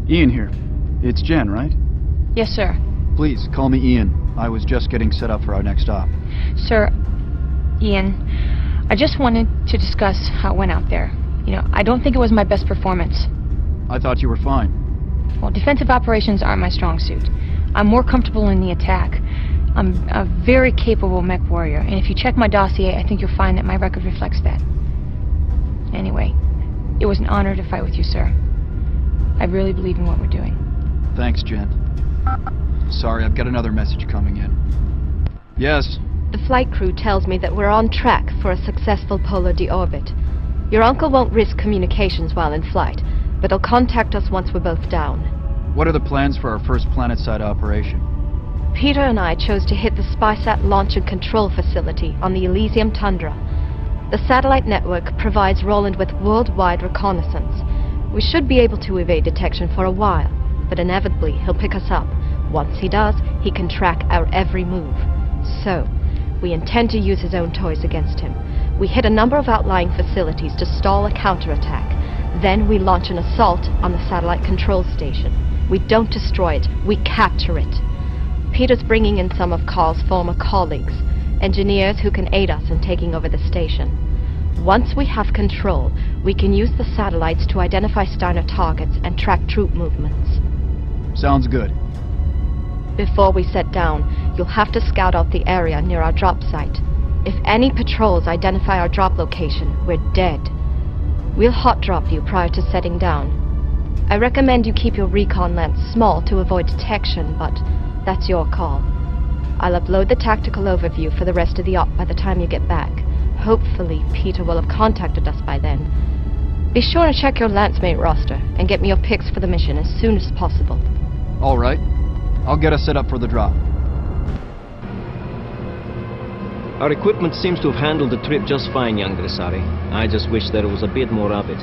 Ian here. It's Jen, right? Yes, sir. Please, call me Ian. I was just getting set up for our next stop. Sir, Ian, I just wanted to discuss how it went out there. I don't think it was my best performance. I thought you were fine. Well, defensive operations aren't my strong suit. I'm more comfortable in the attack. I'm a very capable Mechwarrior, and if you check my dossier, I think you'll find that my record reflects that. Anyway, it was an honor to fight with you, sir. I really believe in what we're doing. Thanks, Jen. Sorry, I've got another message coming in. Yes? The flight crew tells me that we're on track for a successful polar deorbit. Your uncle won't risk communications while in flight, but he'll contact us once we're both down. What are the plans for our first planet-side operation? Peter and I chose to hit the SpySat launch and control facility on the Elysium tundra. The satellite network provides Roland with worldwide reconnaissance. We should be able to evade detection for a while, but inevitably he'll pick us up. Once he does, he can track our every move. So, we intend to use his own toys against him. We hit a number of outlying facilities to stall a counterattack. Then we launch an assault on the satellite control station. We don't destroy it, we capture it. Peter's bringing in some of Carl's former colleagues, engineers who can aid us in taking over the station. Once we have control, we can use the satellites to identify Steiner targets and track troop movements. Sounds good. Before we set down, you'll have to scout out the area near our drop site. If any patrols identify our drop location, we're dead. We'll hot drop you prior to setting down. I recommend you keep your recon lens small to avoid detection, but that's your call. I'll upload the tactical overview for the rest of the op by the time you get back. Hopefully, Peter will have contacted us by then. Be sure to check your Lancemate roster and get me your picks for the mission as soon as possible. All right. I'll get us set up for the drop. Our equipment seems to have handled the trip just fine, young Grisari. I just wish there was a bit more of it.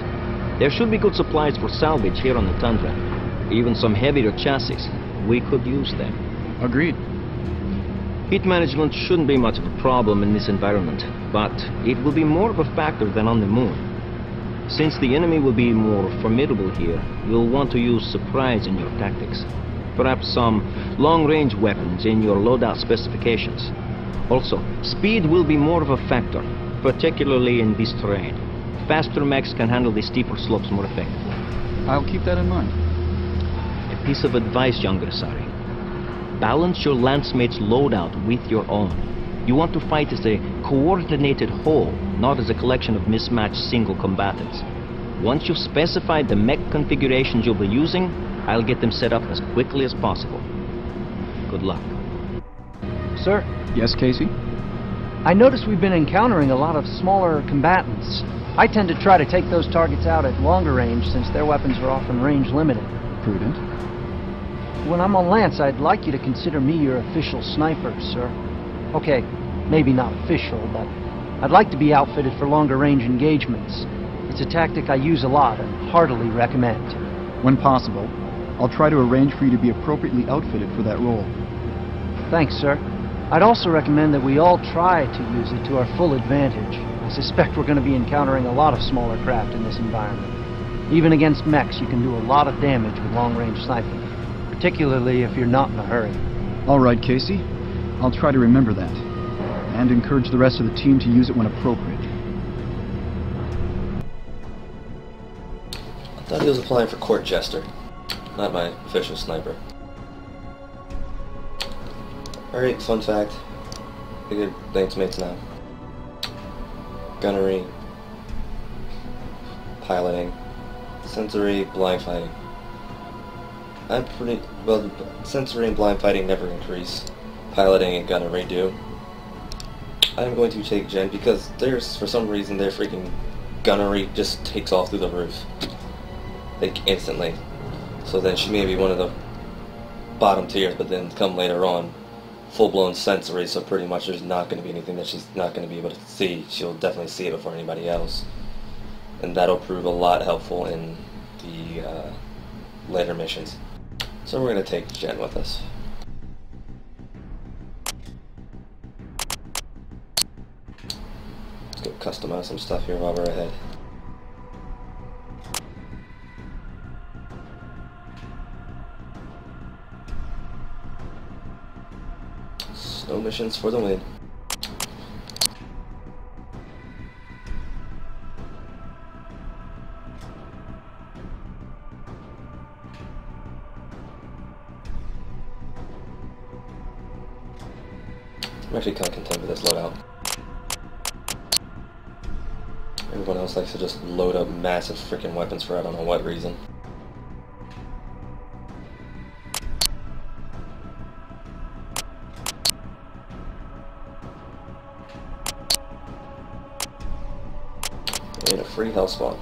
There should be good supplies for salvage here on the tundra. Even some heavier chassis. We could use them. Agreed. Heat management shouldn't be much of a problem in this environment, but it will be more of a factor than on the moon. Since the enemy will be more formidable here, you'll want to use surprise in your tactics. Perhaps some long-range weapons in your loadout specifications. Also, speed will be more of a factor, particularly in this terrain. Faster mechs can handle the steeper slopes more effectively. I'll keep that in mind. A piece of advice, young Grisari. Balance your Lancemate's loadout with your own. You want to fight as a coordinated whole, not as a collection of mismatched single combatants. Once you've specified the mech configurations you'll be using, I'll get them set up as quickly as possible. Good luck. Sir? Yes, Casey? I notice we've been encountering a lot of smaller combatants. I tend to try to take those targets out at longer range since their weapons are often range limited. Prudent. When I'm on Lance, I'd like you to consider me your official sniper, sir. Okay, maybe not official, but I'd like to be outfitted for longer range engagements. It's a tactic I use a lot and heartily recommend. When possible, I'll try to arrange for you to be appropriately outfitted for that role. Thanks, sir. I'd also recommend that we all try to use it to our full advantage. I suspect we're going to be encountering a lot of smaller craft in this environment. Even against mechs, you can do a lot of damage with long-range sniping, particularly if you're not in a hurry. All right, Casey. I'll try to remember that, and encourage the rest of the team to use it when appropriate. I thought he was applying for court jester, not my official sniper. Alright, fun fact. We get Lancemates now. Gunnery, piloting, sensory, blind fighting. I'm pretty well. Sensory and blind fighting never increase. Piloting and gunnery do. I'm going to take Jen because there's, for some reason, their freaking gunnery just takes off through the roof, like instantly. So then she may be one of the bottom tiers, but then come later on, full-blown sensory. So pretty much there's not going to be anything that she's not going to be able to see. She'll definitely see it before anybody else, and that'll prove a lot helpful in the later missions. So we're going to take Jen with us. Let's go customize some stuff here while we're ahead. Go missions for the win. I'm actually kind of content with this loadout. Everyone else likes to just load up massive freaking weapons for I don't know what reason. And a free health spawn.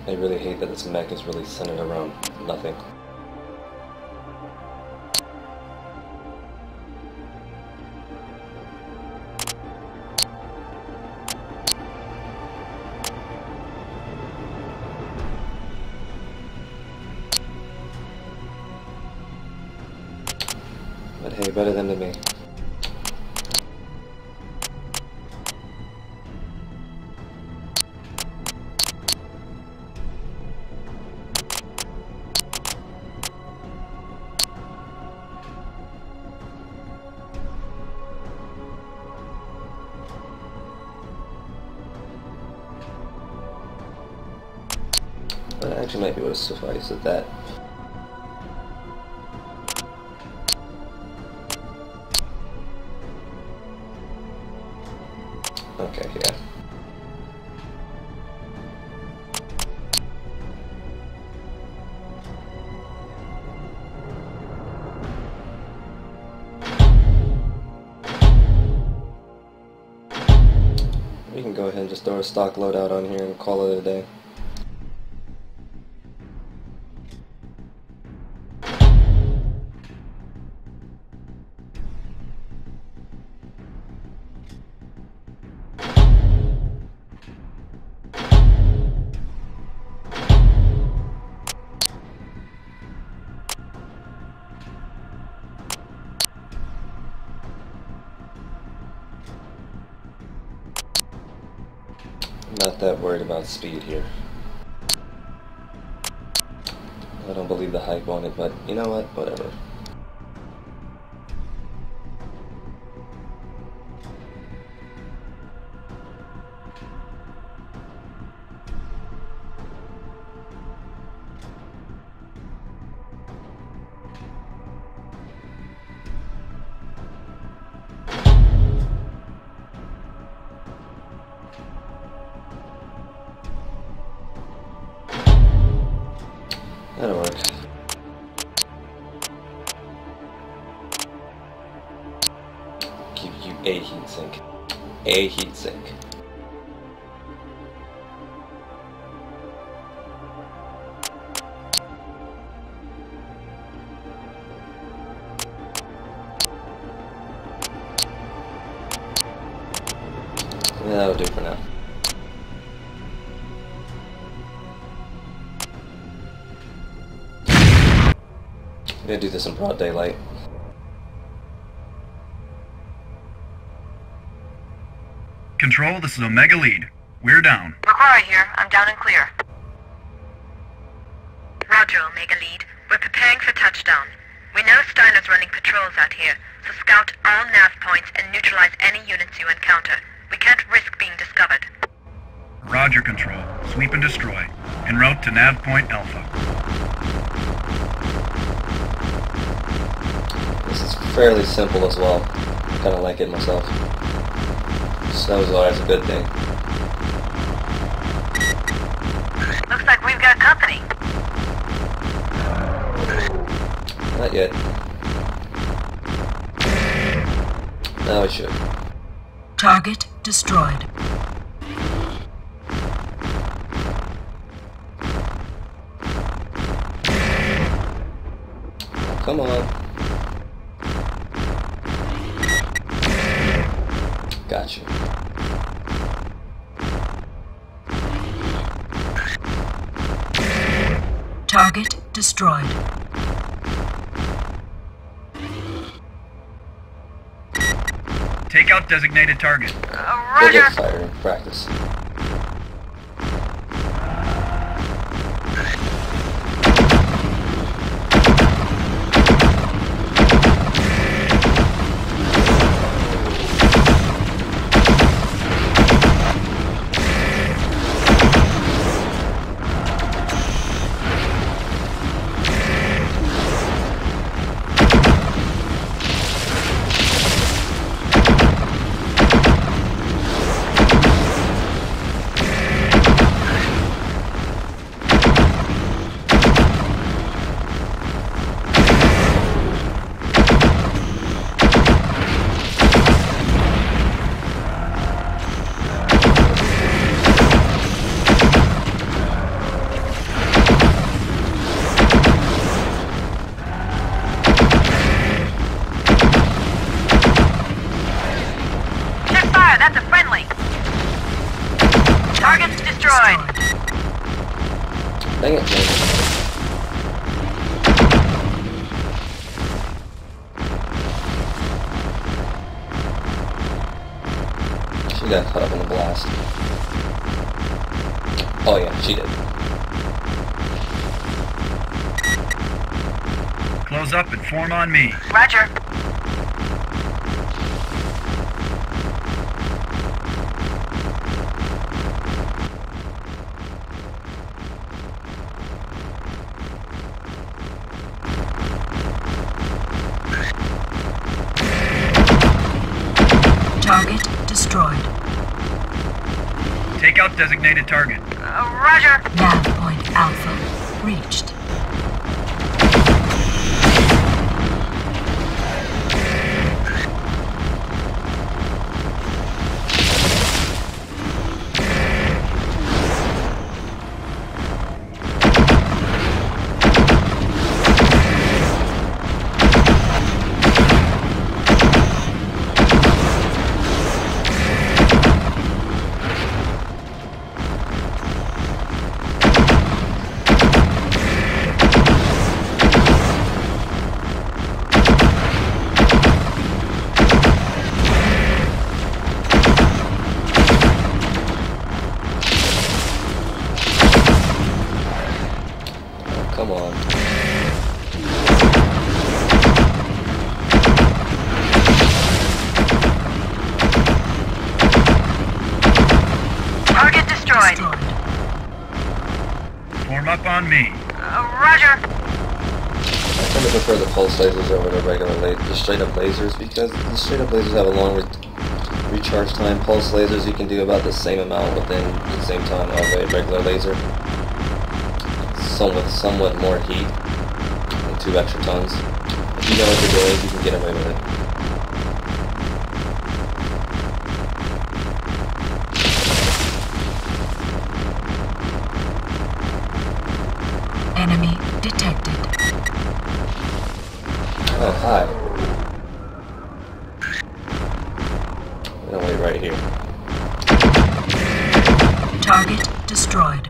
I really hate that this mech is really centered around nothing. But hey, better than to me. But I actually might be able to suffice at that. Okay, yeah. We can go ahead and just throw a stock loadout on here and call it a day. Not that worried about speed here. I don't believe the hype on it, but you know what? Whatever. That'll work. Give you a heatsink. A heatsink. That'll do for now. I'm gonna do this in broad daylight. Control, this is Omega Lead. We're down. Mechwarrior here. I'm down and clear. Roger, Omega Lead. We're preparing for touchdown. We know Steiner's running patrols out here, so scout all nav points and neutralize any units you encounter. We can't risk being discovered. Roger, Control. Sweep and destroy. En route to nav point Alpha. This is fairly simple as well. I kind of like it myself. Snow's always a good thing. Looks like we've got company. Not yet. Now we should. Target destroyed. Come on. Gotcha. Target destroyed. Take out designated target. We'll Roger. get fire in practice. fire! That's a friendly! Target's destroyed! Dang it, man. She got caught up in the blast. Oh yeah, she did. Close up and form on me. Roger. Target destroyed. Take out designated target. Roger. Nav point Alpha reached. Come on. Target destroyed. Form up on me. Roger. I tend to prefer the pulse lasers over the regular the straight up lasers because the straight up lasers have a long recharge time. Pulse lasers you can do about the same amount within the same time of a regular laser. Some with somewhat more heat and 2 extra tons. If you know what you're doing, you can get away with it. Enemy detected. Oh, hi. I'm gonna wait right here. Target destroyed.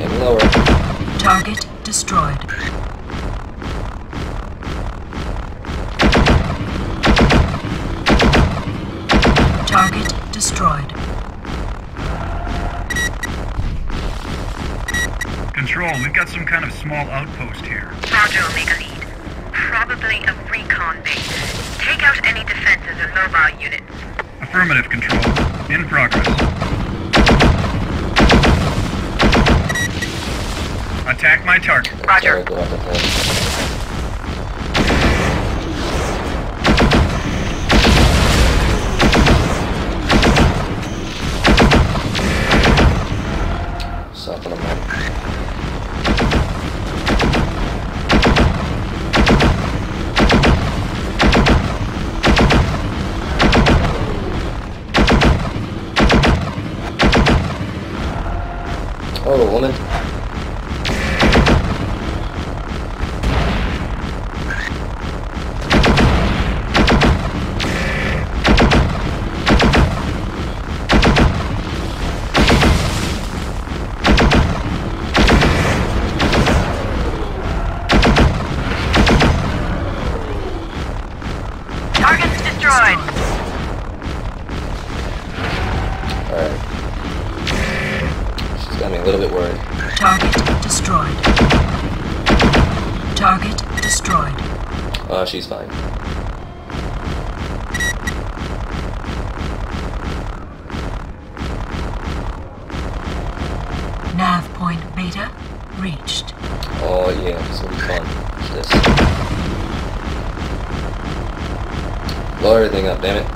And lower. Target destroyed. Target destroyed. Control, we've got some kind of small outpost here. Roger, Omega Lead. Probably a recon base. Take out any defenses or mobile units. Affirmative, Control. In progress. Attack my target. Roger. Sorry, go off the phone. Soften them up. Oh, woman. Target's destroyed. Alright. She's got me a little bit worried. Target destroyed. Target destroyed. Oh, she's fine. Nav point Beta reached. Oh yeah, this will be fun. Watch this. Blow everything up, damn it.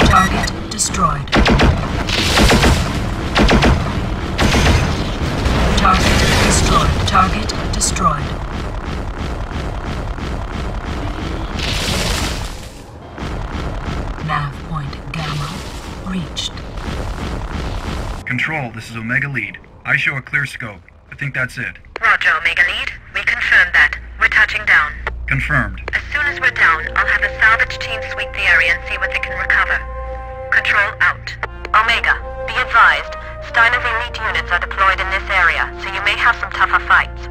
Target destroyed. Target destroyed. Target destroyed. Nav point Gamma reached. Control, this is Omega Lead. I show a clear scope. I think that's it. Roger, Omega Lead. We confirm that. We're touching down. Confirmed. As soon as we're down, I'll have the salvage team sweep the area and see what they can recover. Control out. Omega, be advised. Steiner's elite units are deployed in this area, so you may have some tougher fights.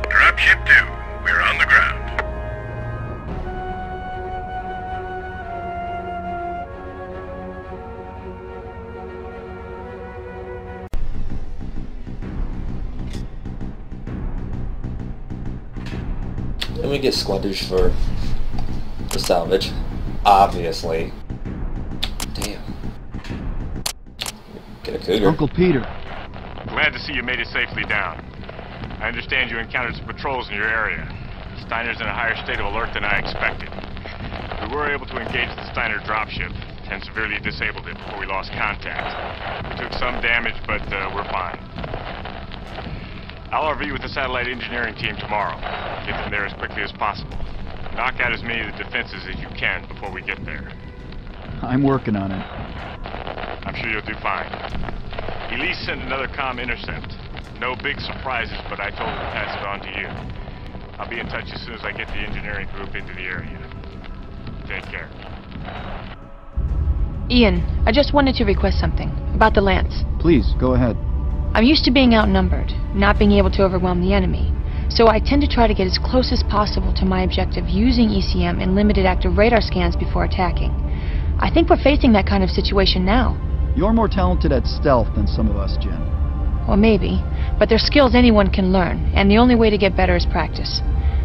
Dropship 2, we're on the ground. And we get squadrons for salvage, obviously. Damn. Get a cougar. Uncle Peter. Glad to see you made it safely down. I understand you encountered some patrols in your area. Steiner's in a higher state of alert than I expected. We were able to engage the Steiner dropship and severely disabled it before we lost contact. We took some damage, but we're fine. I'll RV with the satellite engineering team tomorrow. Get them there as quickly as possible. Knock out as many of the defenses as you can before we get there. I'm working on it. I'm sure you'll do fine. Elise sent another comm intercept. No big surprises, but I told her to pass it on to you. I'll be in touch as soon as I get the engineering group into the area. Take care. Ian, I just wanted to request something about the Lance. Please, go ahead. I'm used to being outnumbered, not being able to overwhelm the enemy. So I tend to try to get as close as possible to my objective using ECM and limited active radar scans before attacking. I think we're facing that kind of situation now. You're more talented at stealth than some of us, Jen. Well, maybe, but they're skills anyone can learn, and the only way to get better is practice.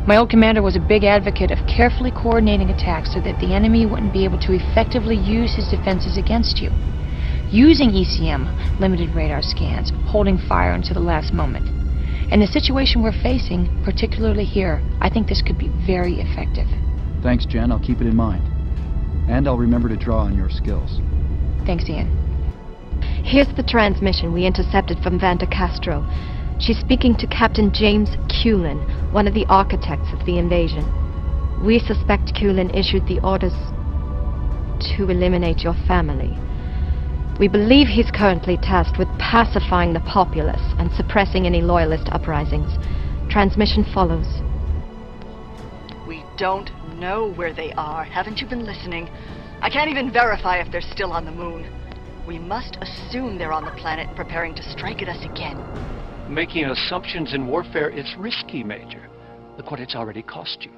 My old commander was a big advocate of carefully coordinating attacks so that the enemy wouldn't be able to effectively use his defenses against you. Using ECM, limited radar scans, holding fire until the last moment. In the situation we're facing, particularly here, I think this could be very effective. Thanks, Jen. I'll keep it in mind. And I'll remember to draw on your skills. Thanks, Ian. Here's the transmission we intercepted from Vanda Castro. She's speaking to Captain James Culin, one of the architects of the invasion. We suspect Culin issued the orders to eliminate your family. We believe he's currently tasked with pacifying the populace and suppressing any loyalist uprisings. Transmission follows. We don't know where they are. Haven't you been listening? I can't even verify if they're still on the moon. We must assume they're on the planet and preparing to strike at us again. Making assumptions in warfare is risky, Major. Look what it's already cost you.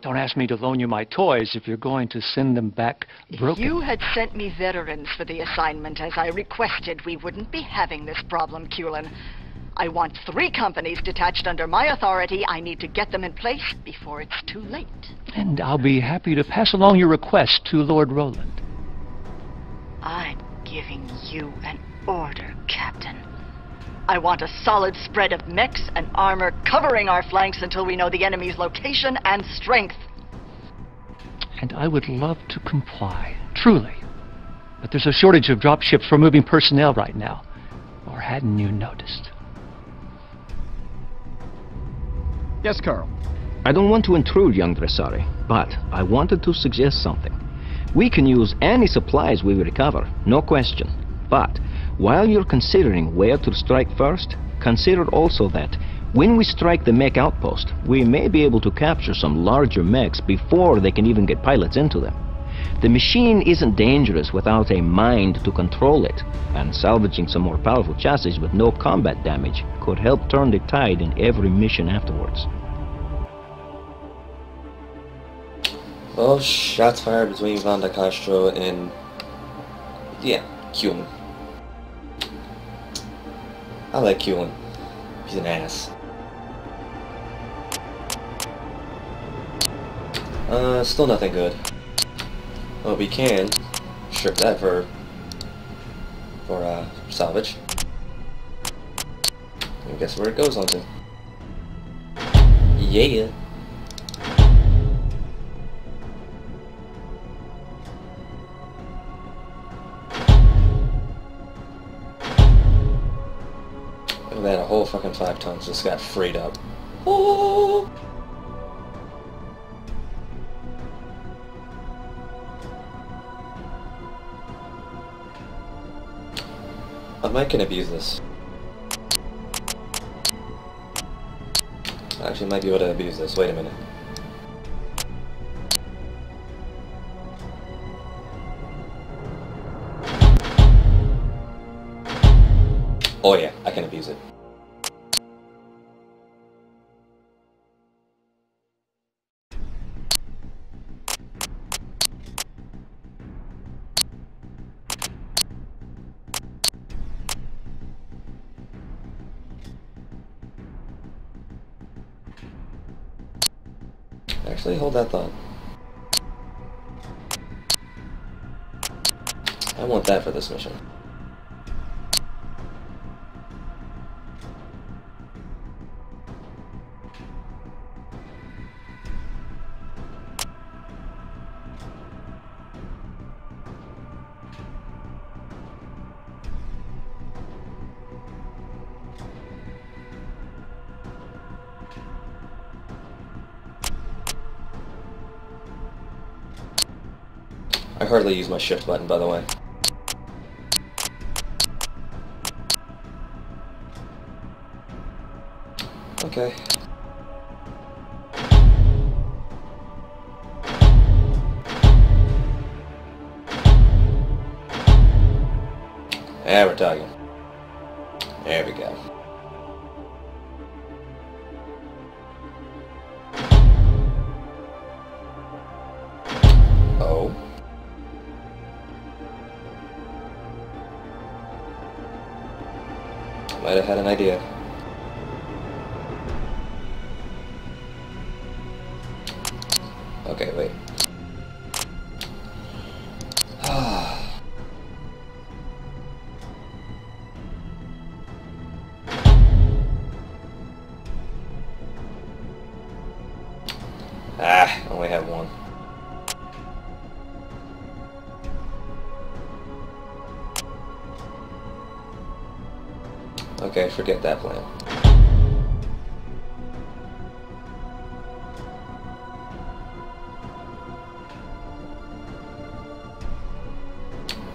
Don't ask me to loan you my toys if you're going to send them back broken. If you had sent me veterans for the assignment as I requested, we wouldn't be having this problem, Culin. I want 3 companies detached under my authority. I need to get them in place before it's too late. And I'll be happy to pass along your request to Lord Roland. I'm giving you an order, Captain. I want a solid spread of mechs and armor covering our flanks until we know the enemy's location and strength. And I would love to comply, truly. But there's a shortage of dropships for moving personnel right now. Or hadn't you noticed? Yes, Carl. I don't want to intrude, young Dressari, but I wanted to suggest something. We can use any supplies we recover, no question. But while you're considering where to strike first, consider also that when we strike the mech outpost, we may be able to capture some larger mechs before they can even get pilots into them. The machine isn't dangerous without a mind to control it, and salvaging some more powerful chassis with no combat damage could help turn the tide in every mission afterwards. Well, shots fired between Vanda Castro and... yeah, Culin. I like Culin. He's an ass. Still nothing good. Well, we can strip that for salvage. And guess where it goes on to. Yeah. at that, a whole fucking 5 tons just got freed up. Oh! I might can abuse this. I actually might be able to abuse this. Wait a minute. Oh yeah, I can abuse it. Actually, hold that thought. I want that for this mission. I hardly use my shift button, by the way. Okay. Yeah, we're talking. There we go. Oh. Might have had an idea. Okay, wait. I only have one. Okay, forget that plan.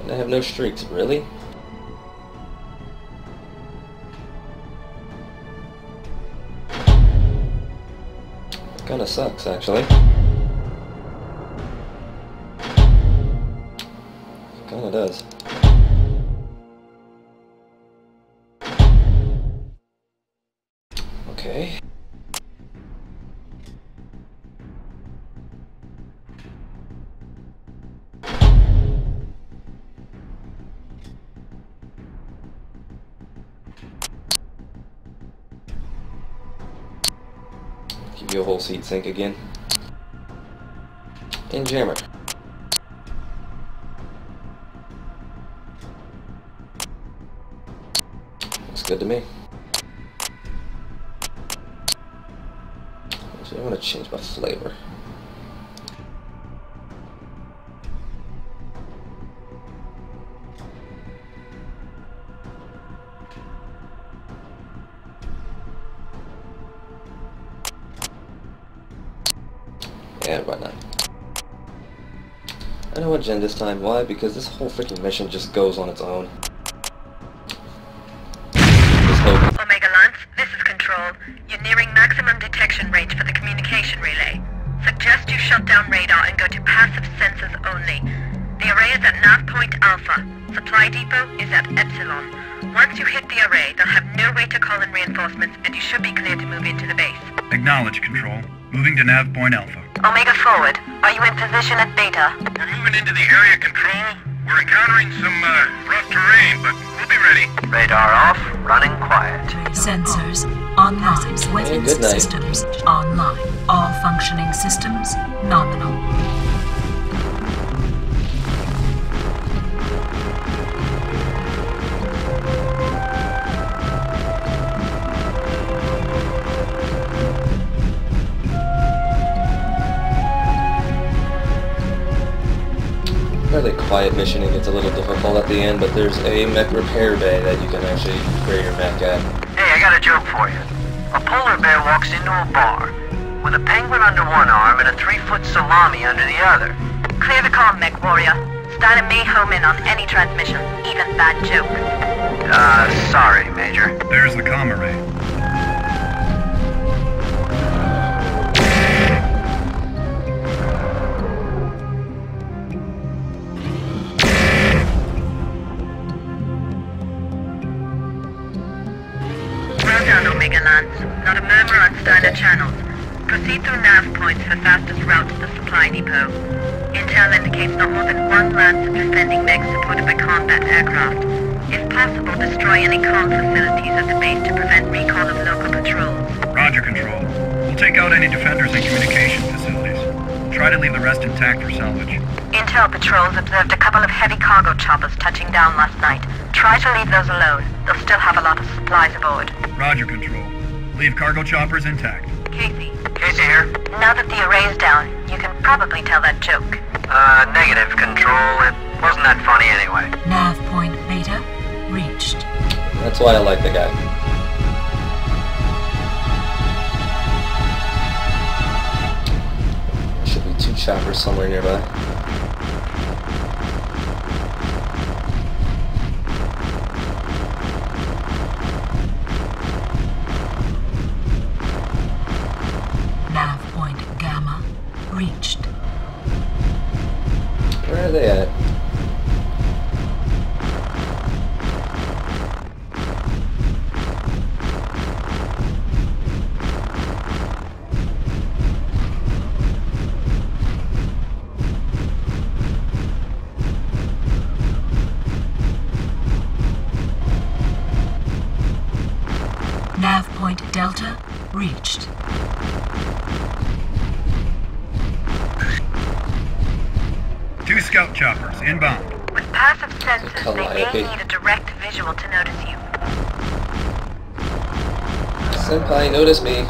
And I have no streaks, really? Kinda sucks, actually. Kinda does. Okay. Give you a whole seat sync again. And jammer. Looks good to me. Actually, I want to change my flavor. Yeah, why not? I know what gen this time. Why? Because this whole freaking mission just goes on its own. Omega Lance, this is Control. You're nearing maximum detection range for the communication relay. Suggest you shut down radar and go to passive sensors only. The array is at nav point Alpha. Supply depot is at Epsilon. Once you hit the array, they'll have no way to call in reinforcements, and you should be clear to move into the base. Acknowledge, Control. Moving to nav point Alpha. Omega forward. Are you in position at Beta? We're moving into the area, Control. We're encountering some rough terrain, but we'll be ready. Radar off, running quiet. Sensors online. Weapons good night. systems online. All functioning systems nominal. Fairly quiet mission. It gets a little difficult at the end, but there's a mech repair bay that you can actually repair your mech at. Hey, I got a joke for you. A polar bear walks into a bar with a penguin under one arm and a 3-foot salami under the other. Clear the comm, Mechwarrior. Steiner may home in on any transmission, even bad joke. Sorry, Major. There's the comm array. Well done, Omega Lance. Not a murmur on Steiner channels. Proceed through nav points for fastest route to the supply depot. Intel indicates not more than one Lance of defending mechs supported by combat aircraft. If possible, destroy any comm facilities at the base to prevent recon of local patrols. Roger, Control. We'll take out any defenders and communication facilities. Try to leave the rest intact for salvage. Intel patrols observed a couple of heavy cargo choppers touching down last night. Try to leave those alone. They'll still have a lot of supplies aboard. Roger, Control. Leave cargo choppers intact. Casey. Casey here. Now that the array's down, you can probably tell that joke. Negative, Control. It wasn't that funny anyway. Nav point beta reached. That's why I like the guy. Should be 2 choppers somewhere nearby. Nav point gamma reached. Where are they at? Nav point delta reached. Two scout choppers inbound. With passive sensors, they may need a direct visual to notice you. Senpai, notice me.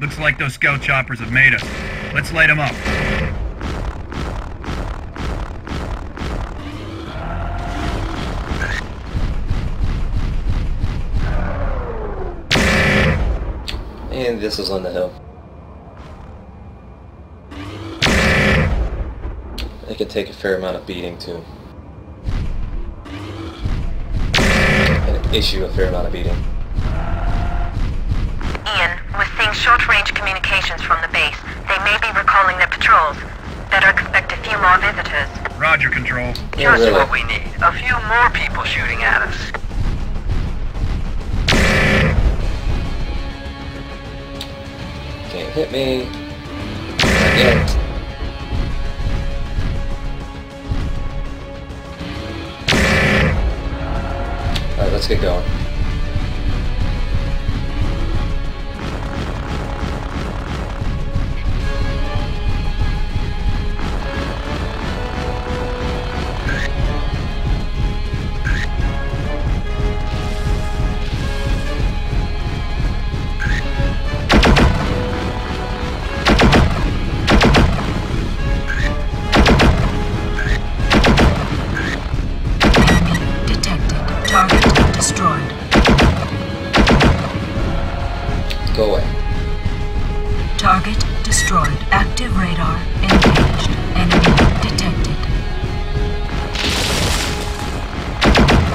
Looks like those scout choppers have made us. Let's light them up. And this is on the hill. It could take a fair amount of beating too. And issue a fair amount of beating. Ian, we're seeing short-range communications from the base. They may be recalling their patrols. Better expect a few more visitors. Roger, Control. Just what we need. A few more people shooting at us. Can't hit me. Not yet. Alright, let's get going. Go away. Target destroyed. Active radar engaged. Enemy detected.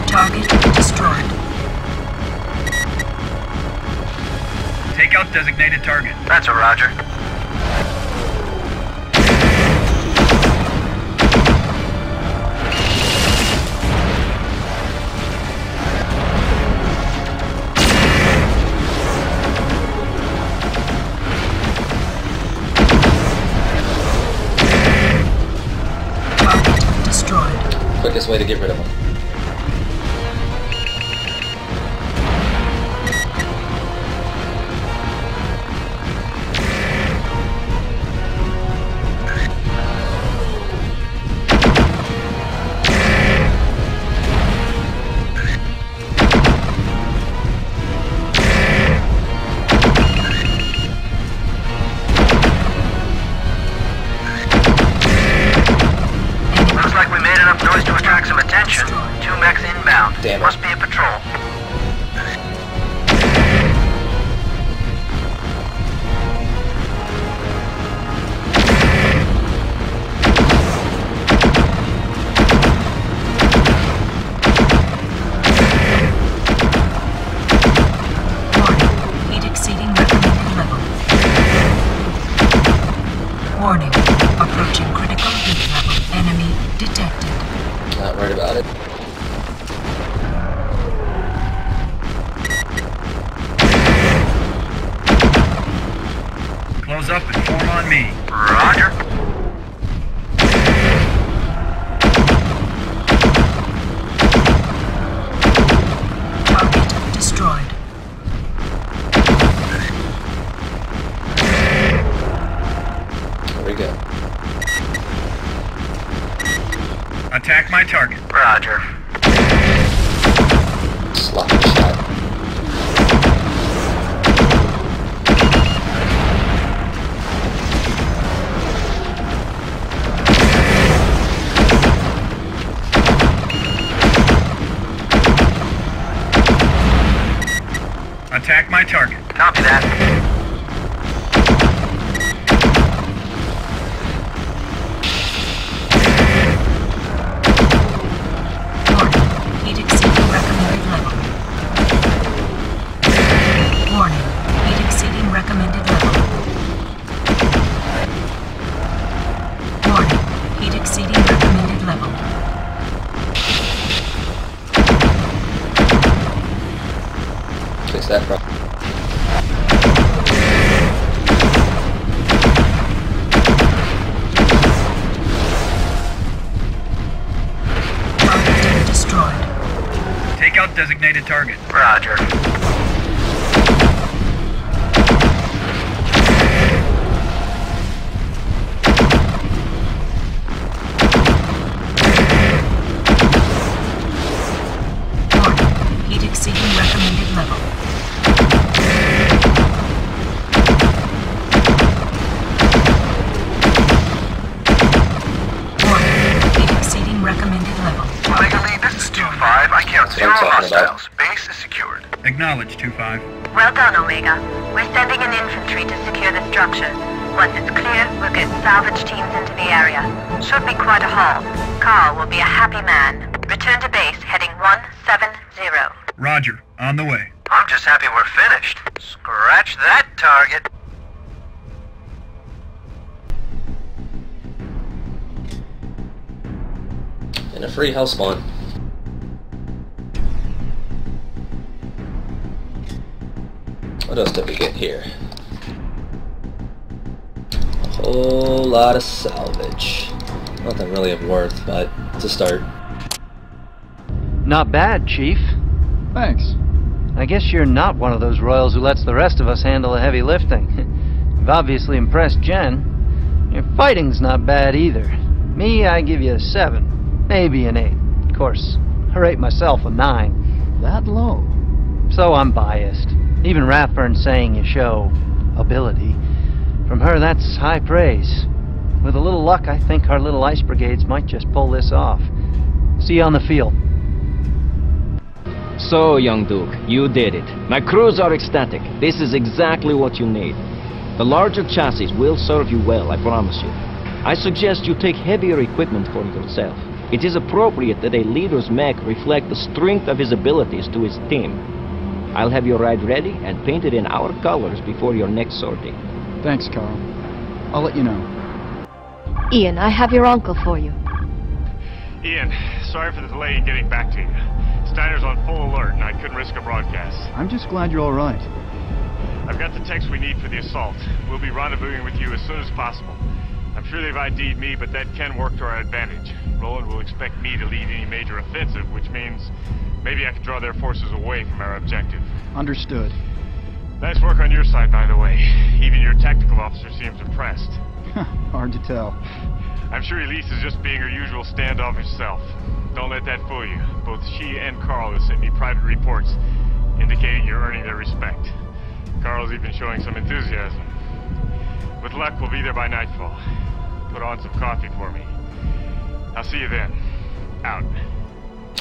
Target destroyed. Take out designated target. That's a Roger. Quickest way to get rid of them. Looks like we made enough noise to attract some attention. Attention, 2 mechs inbound. Damn it. Must be a patrol. Warning, heat exceeding recommended level. Warning, approaching critical heat level. Enemy detected. Not worried about it. Close up and form on me. Roger. Target destroyed. There we go. Attack my target. Roger. Sloppy shot. Attack my target. Copy that. Warning, heat exceeding recommended level. Warning, heat exceeding recommended level. Warning, heat exceeding recommended level. Fix that problem. Target destroyed. Take out designated target. Roger. Warning, heat exceeding recommended level. Warning, heat exceeding recommended level. Omega Lead, this is 2-5. I count That's what 0 I'm talking about. hostiles. Base is secured. Acknowledge 2-5. Well done, Omega. We're sending in infantry to secure the structure. Once it's clear, we'll get salvage teams into the area. Should be quite a haul. Carl will be a happy man. Return to base, heading 170. Roger. On the way. I'm just happy we're finished. Scratch that target. And a free house spawn. What else did we get here? A whole lot of salvage. Nothing really of worth, but it's a start. Not bad, Chief. Thanks. I guess you're not one of those royals who lets the rest of us handle the heavy lifting. You've obviously impressed Jen. Your fighting's not bad either. Me, I give you a 7, maybe an 8. Of course, I rate myself a 9. That low? So I'm biased. Even Rathburn's saying you show ability. From her, that's high praise. With a little luck, I think our little ice brigades might just pull this off. See you on the field. So, young Duke, you did it. My crews are ecstatic. This is exactly what you need. The larger chassis will serve you well, I promise you. I suggest you take heavier equipment for yourself. It is appropriate that a leader's mech reflect the strength of his abilities to his team. I'll have your ride ready and painted in our colors before your next sortie. Thanks, Carl. I'll let you know. Ian, I have your uncle for you. Ian, sorry for the delay in getting back to you. Steiner's on full alert, and I couldn't risk a broadcast. I'm just glad you're all right. I've got the text we need for the assault. We'll be rendezvousing with you as soon as possible. I'm sure they've ID'd me, but that can work to our advantage. Roland will expect me to lead any major offensive, which means maybe I can draw their forces away from our objective. Understood. Nice work on your side, by the way. Even your tactical officer seems impressed. Hard to tell. I'm sure Elise is just being her usual standoffish self. Don't let that fool you. Both she and Carl have sent me private reports indicating you're earning their respect. Carl's even showing some enthusiasm. With luck, we'll be there by nightfall. Put on some coffee for me. I'll see you then. Out.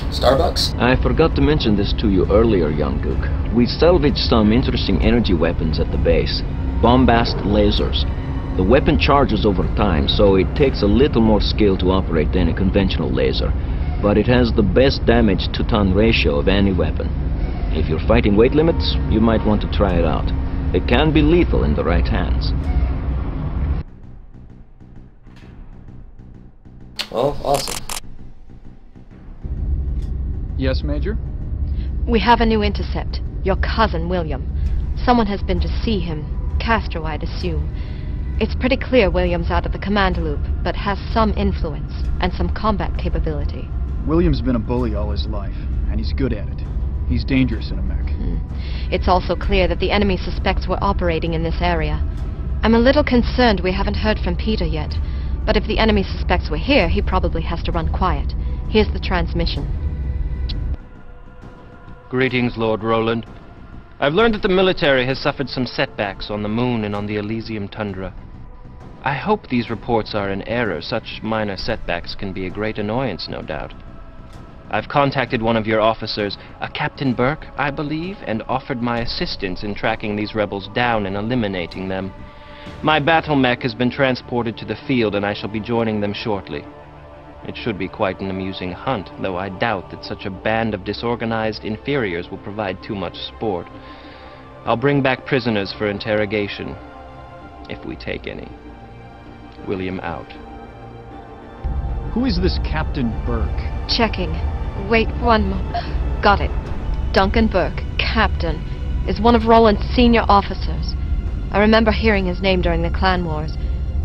Starbucks? I forgot to mention this to you earlier, young Gook. We salvaged some interesting energy weapons at the base. Bombast lasers. The weapon charges over time, so it takes a little more skill to operate than a conventional laser. But it has the best damage to ton ratio of any weapon. If you're fighting weight limits, you might want to try it out. It can be lethal in the right hands. Oh, awesome. Yes, Major? We have a new intercept. Your cousin, William. Someone has been to see him. Castro, I'd assume. It's pretty clear William's out of the command loop, but has some influence and some combat capability. William's been a bully all his life, and he's good at it. He's dangerous in a mech. It's also clear that the enemy suspects we're operating in this area. I'm a little concerned we haven't heard from Peter yet, but if the enemy suspects we're here, he probably has to run quiet. Here's the transmission. Greetings, Lord Roland. I've learned that the military has suffered some setbacks on the moon and on the Elysium tundra. I hope these reports are in error. Such minor setbacks can be a great annoyance, no doubt. I've contacted one of your officers, a Captain Burke, I believe, and offered my assistance in tracking these rebels down and eliminating them. My battle mech has been transported to the field, and I shall be joining them shortly. It should be quite an amusing hunt, though I doubt that such a band of disorganized inferiors will provide too much sport. I'll bring back prisoners for interrogation, if we take any. William out. Who is this Captain Burke? Checking. Wait one moment. Got it. Duncan Burke, Captain, is one of Roland's senior officers. I remember hearing his name during the Clan Wars.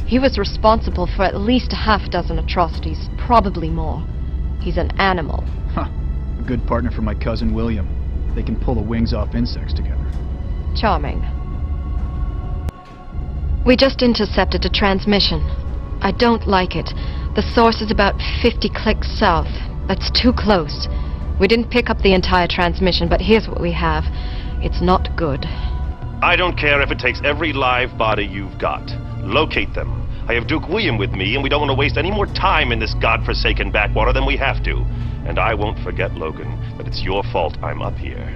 He was responsible for at least a half dozen atrocities, probably more. He's an animal. Huh. A good partner for my cousin William. They can pull the wings off insects together. Charming. We just intercepted a transmission. I don't like it. The source is about 50 clicks south. That's too close. We didn't pick up the entire transmission, but here's what we have. It's not good. I don't care if it takes every live body you've got. Locate them. I have Duke William with me, and we don't want to waste any more time in this godforsaken backwater than we have to. And I won't forget, Logan, that it's your fault I'm up here.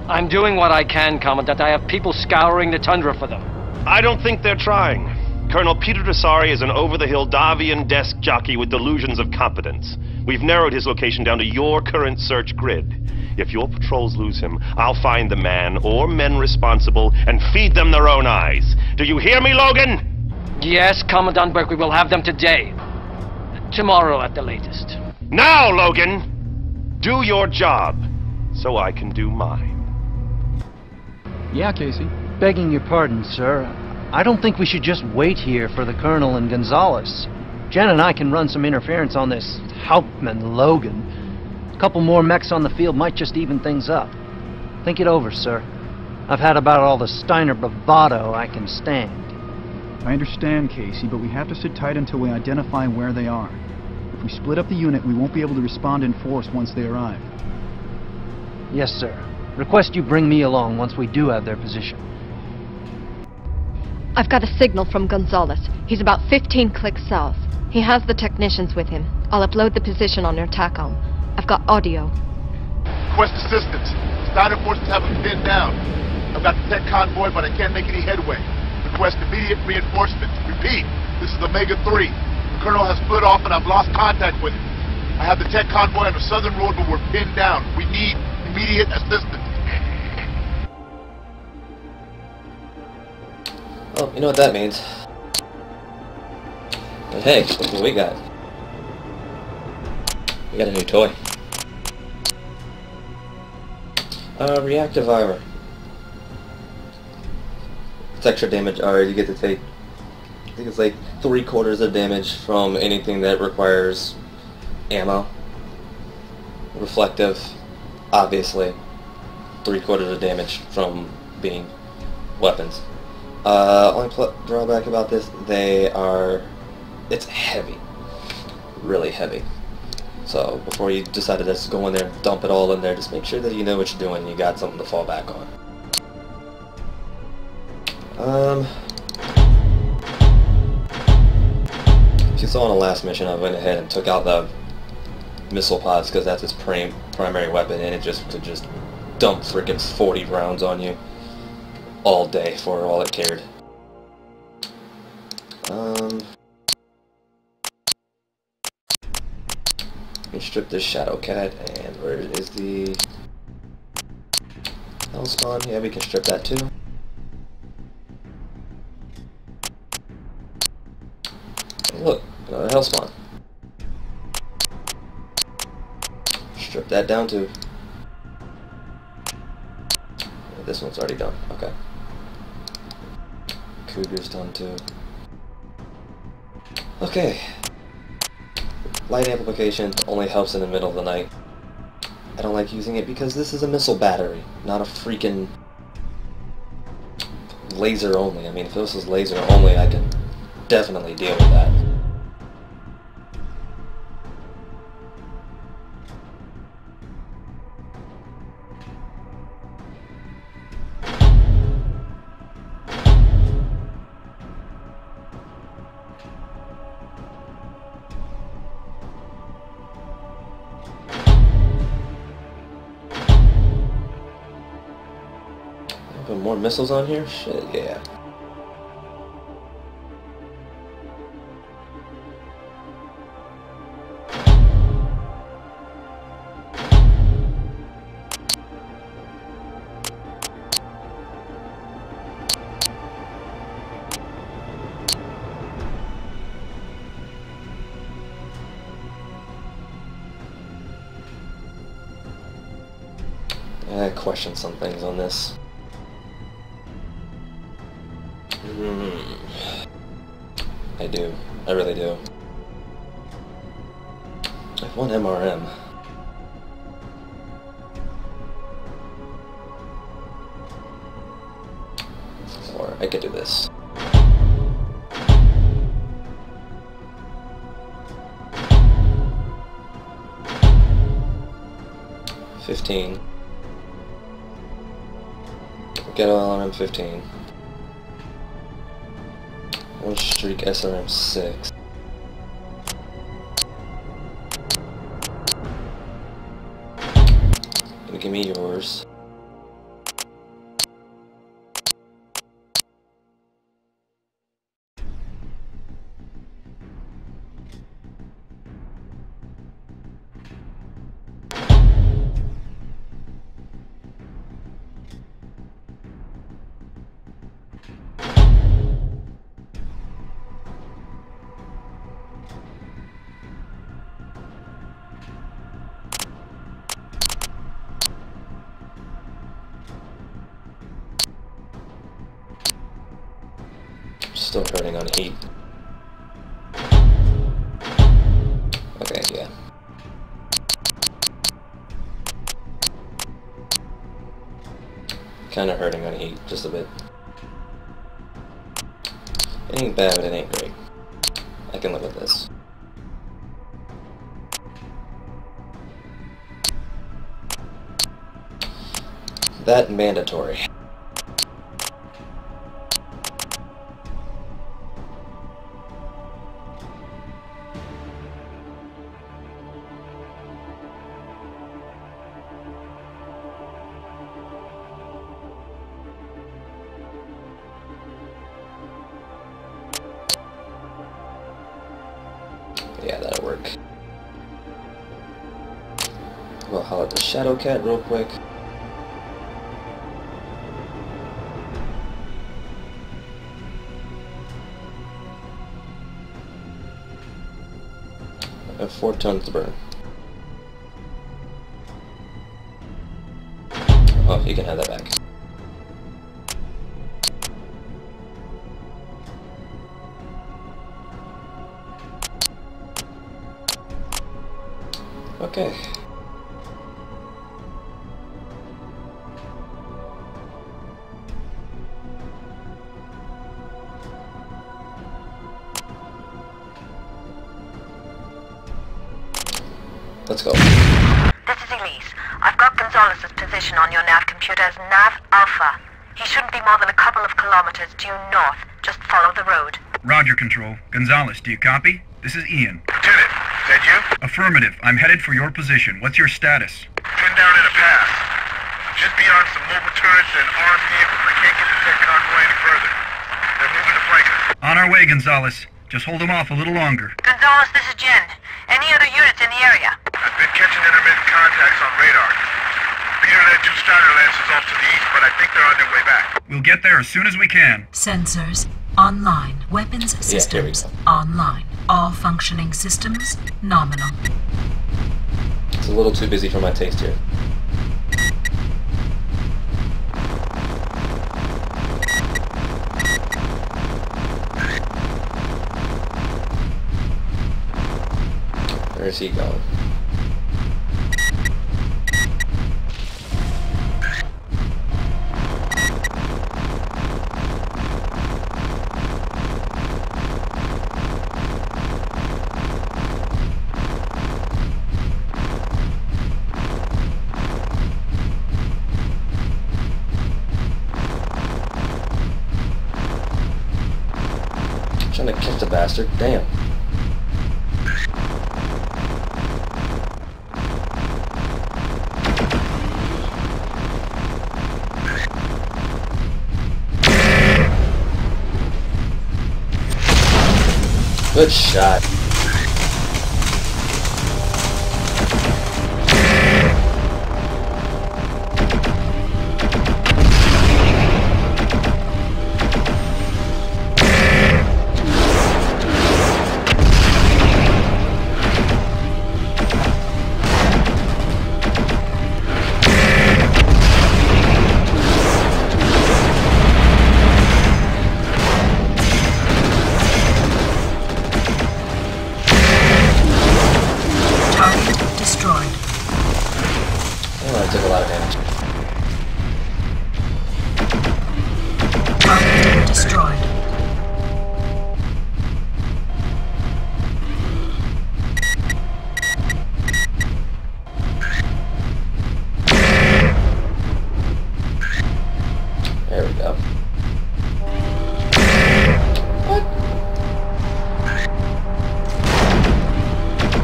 I'm doing what I can, Commandant. I have people scouring the tundra for them. I don't think they're trying. Colonel Peter Desari is an over-the-hill Davian desk jockey with delusions of competence. We've narrowed his location down to your current search grid. If your patrols lose him, I'll find the man or men responsible and feed them their own eyes. Do you hear me, Logan? Yes, Commandant Burke, we will have them today. Tomorrow at the latest. Now, Logan! Do your job, so I can do mine. Yeah, Casey. Begging your pardon, sir. I don't think we should just wait here for the Colonel and Gonzalez. Jen and I can run some interference on this Hauptmann Logan. A couple more mechs on the field might just even things up. Think it over, sir. I've had about all the Steiner bravado I can stand. I understand, Casey, but we have to sit tight until we identify where they are. If we split up the unit, we won't be able to respond in force once they arrive. Yes, sir. Request you bring me along once we do have their position. I've got a signal from Gonzalez. He's about 15 clicks south. He has the technicians with him. I'll upload the position on your TACOM. I've got audio. Request assistance. Steiner forces have him pinned down. I've got the tech convoy, but I can't make any headway. Request immediate reinforcements. Repeat, this is Omega 3. The Colonel has split off and I've lost contact with him. I have the tech convoy on the southern road, but we're pinned down. We need immediate assistance. Oh, you know what that means. But hey, look what we got. We got a new toy. Reactive armor. It's extra damage, or you get to take, I think it's like 3/4 of damage from anything that requires ammo. Reflective, obviously. 3/4 of damage from being weapons. Only drawback about this, it's heavy. Really heavy. So before you decide to just go in there and dump it all in there, just make sure that you know what you're doing and you got something to fall back on. As you saw in the last mission, I went ahead and took out the missile pods because that's its primary weapon, and it just could just dump freaking 40 rounds on you all day for all it cared. We strip this Shadow Cat, and where is the Hellspawn? Yeah, we can strip that too. And look, another Hellspawn. Strip that down too. This one's already done. Okay. Cougar's done too. Okay. Light amplification only helps in the middle of the night. I don't like using it because this is a missile battery, not a freaking laser only. I mean, if this was laser only, I can definitely deal with that. Put more missiles on here? Shit, yeah. I question some things on this. I do. I really do. I have one MRM. Or I could do this. $15. Get LRM 15. One streak SRM 6. Give me yours. Still hurting on heat. Okay, yeah. Kinda hurting on heat, just a bit. It ain't bad, but it ain't great. I can live with this. That mandatory. Yeah, that'll work. We'll holler at the Shadow Cat real quick. I have 4 tons to burn. Oh, you can have that back. Okay. Let's go. This is Elise. I've got Gonzalez's position on your nav computer as Nav Alpha. He shouldn't be more than a couple of kilometers due north. Just follow the road. Roger, Control. Gonzalez, do you copy? This is Ian. Lieutenant, That you? Affirmative. I'm headed for your position. What's your status? Pinned down in a pass. Just beyond some mobile turrets and armed vehicles. I can't get the tech convoy any further. They're moving to flank us. On our way, Gonzalez. Just hold them off a little longer. Gonzalez, this is Jen. Any other units in the area? I've been catching intermittent contacts on radar. Peter led 2 Steiner Lancers off to the east, but I think they're on their way back. We'll get there as soon as we can. Sensors online. Weapons systems online. All functioning systems nominal. It's a little too busy for my taste here. Where's he going? Trying to catch the bastard. Damn. Good shot. There we go. What?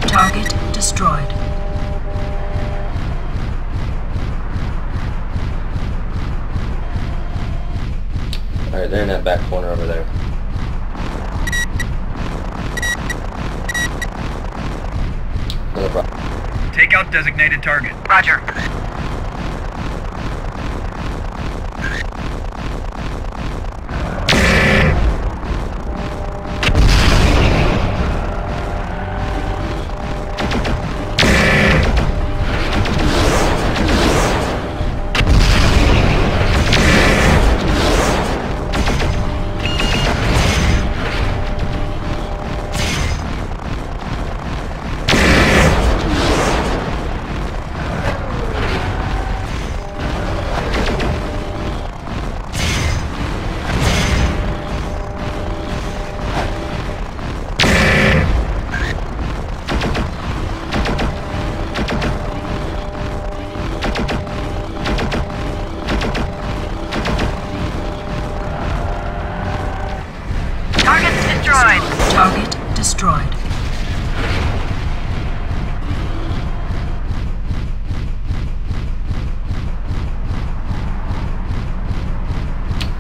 Target destroyed. Alright, they're in that back corner over there. Take out designated target. Roger. Target destroyed.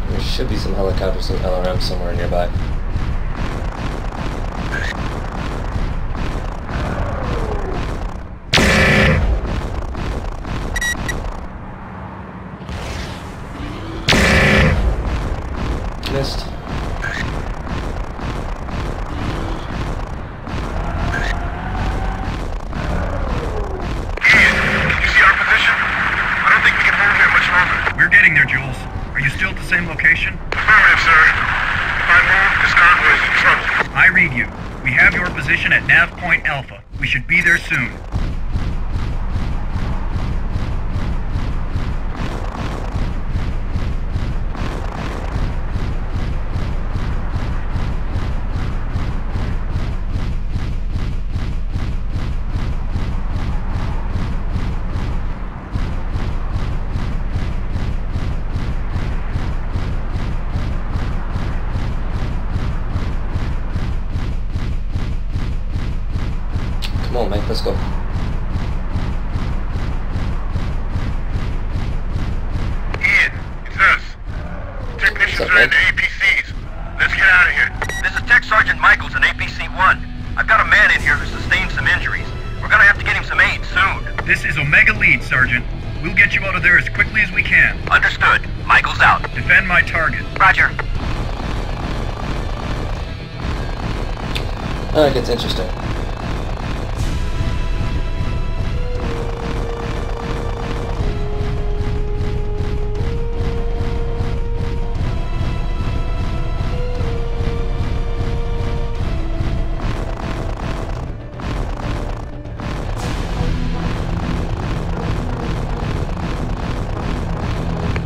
There should be some helicopters and LRM somewhere nearby. Missed. We're getting there, Jules. Are you still at the same location? Affirmative, sir. If I move, this convoy is in trouble. I read you. We have your position at Nav Point Alpha. We should be there soon. let's go. Ian, it's us. Technicians are in the APCs. Let's get out of here. This is Tech Sergeant Michaels in APC-1. I've got a man in here who sustained some injuries. We're gonna have to get him some aid soon. This is Omega Lead, Sergeant. We'll get you out of there as quickly as we can. Understood. Michaels out. Defend my target. Roger. Now it gets interesting.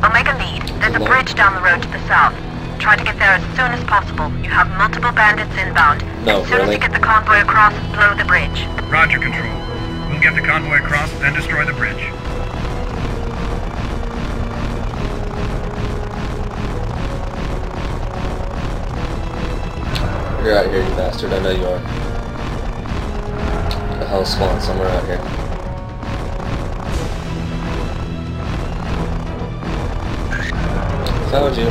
Omega Lead, there's a bridge down the road to the south. Try to get there as soon as possible. You have multiple bandits inbound. No, as soon as you get the convoy across, blow the bridge. Roger, Control. We'll get the convoy across, then destroy the bridge. You're out here, you bastard. I know you are. The hell spawned somewhere out here. Found you.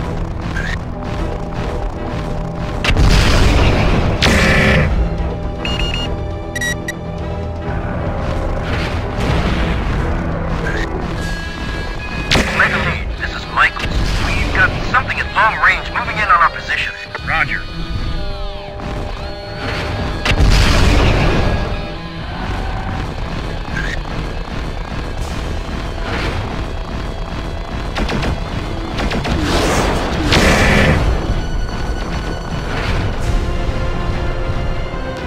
Omega Lead, this is Michaels. We've got something at long range moving in on our position. Roger.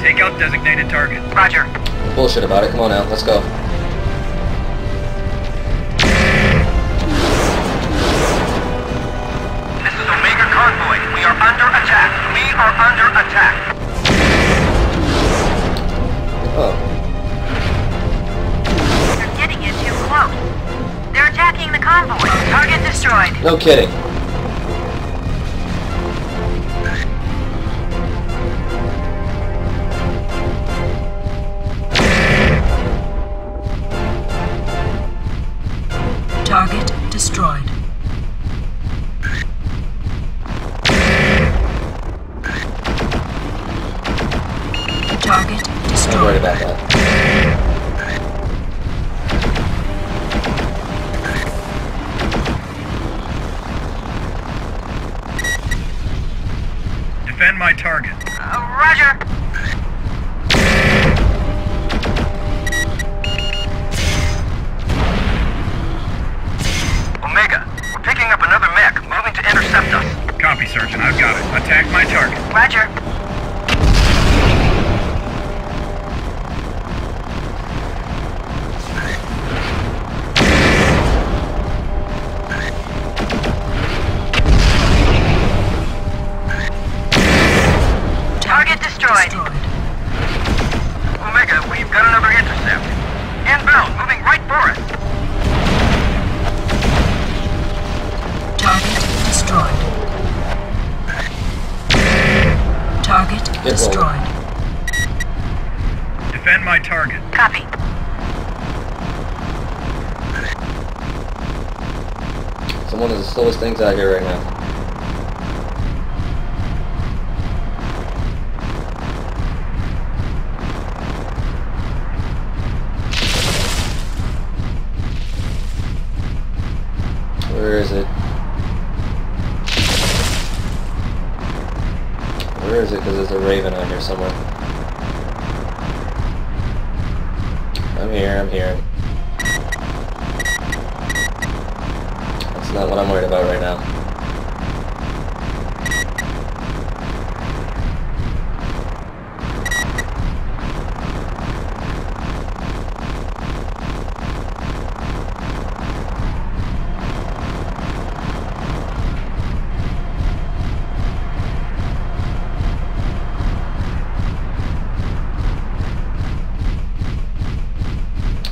Take out designated target. Roger. Bullshit about it. Come on out. Let's go. This is Omega Convoy. We are under attack. We are under attack. Oh. They're getting in too close. They're attacking the convoy. Target destroyed. No kidding. Target destroyed. Target destroyed. I'm worried about that. Defend my target. Roger. Omega, we're picking up another mech, moving to intercept us. Copy, Sergeant. I've got it. Attack my target. Roger. Target destroyed. Omega, we've got another intercept. Inbound, moving right for us. Target destroyed. Target destroyed. Defend my target. Copy. It's one of the slowest things out here right now. Where is it? Where is it? Because there's a raven out here somewhere. I'm here, I'm here. That's not what I'm worried about right now.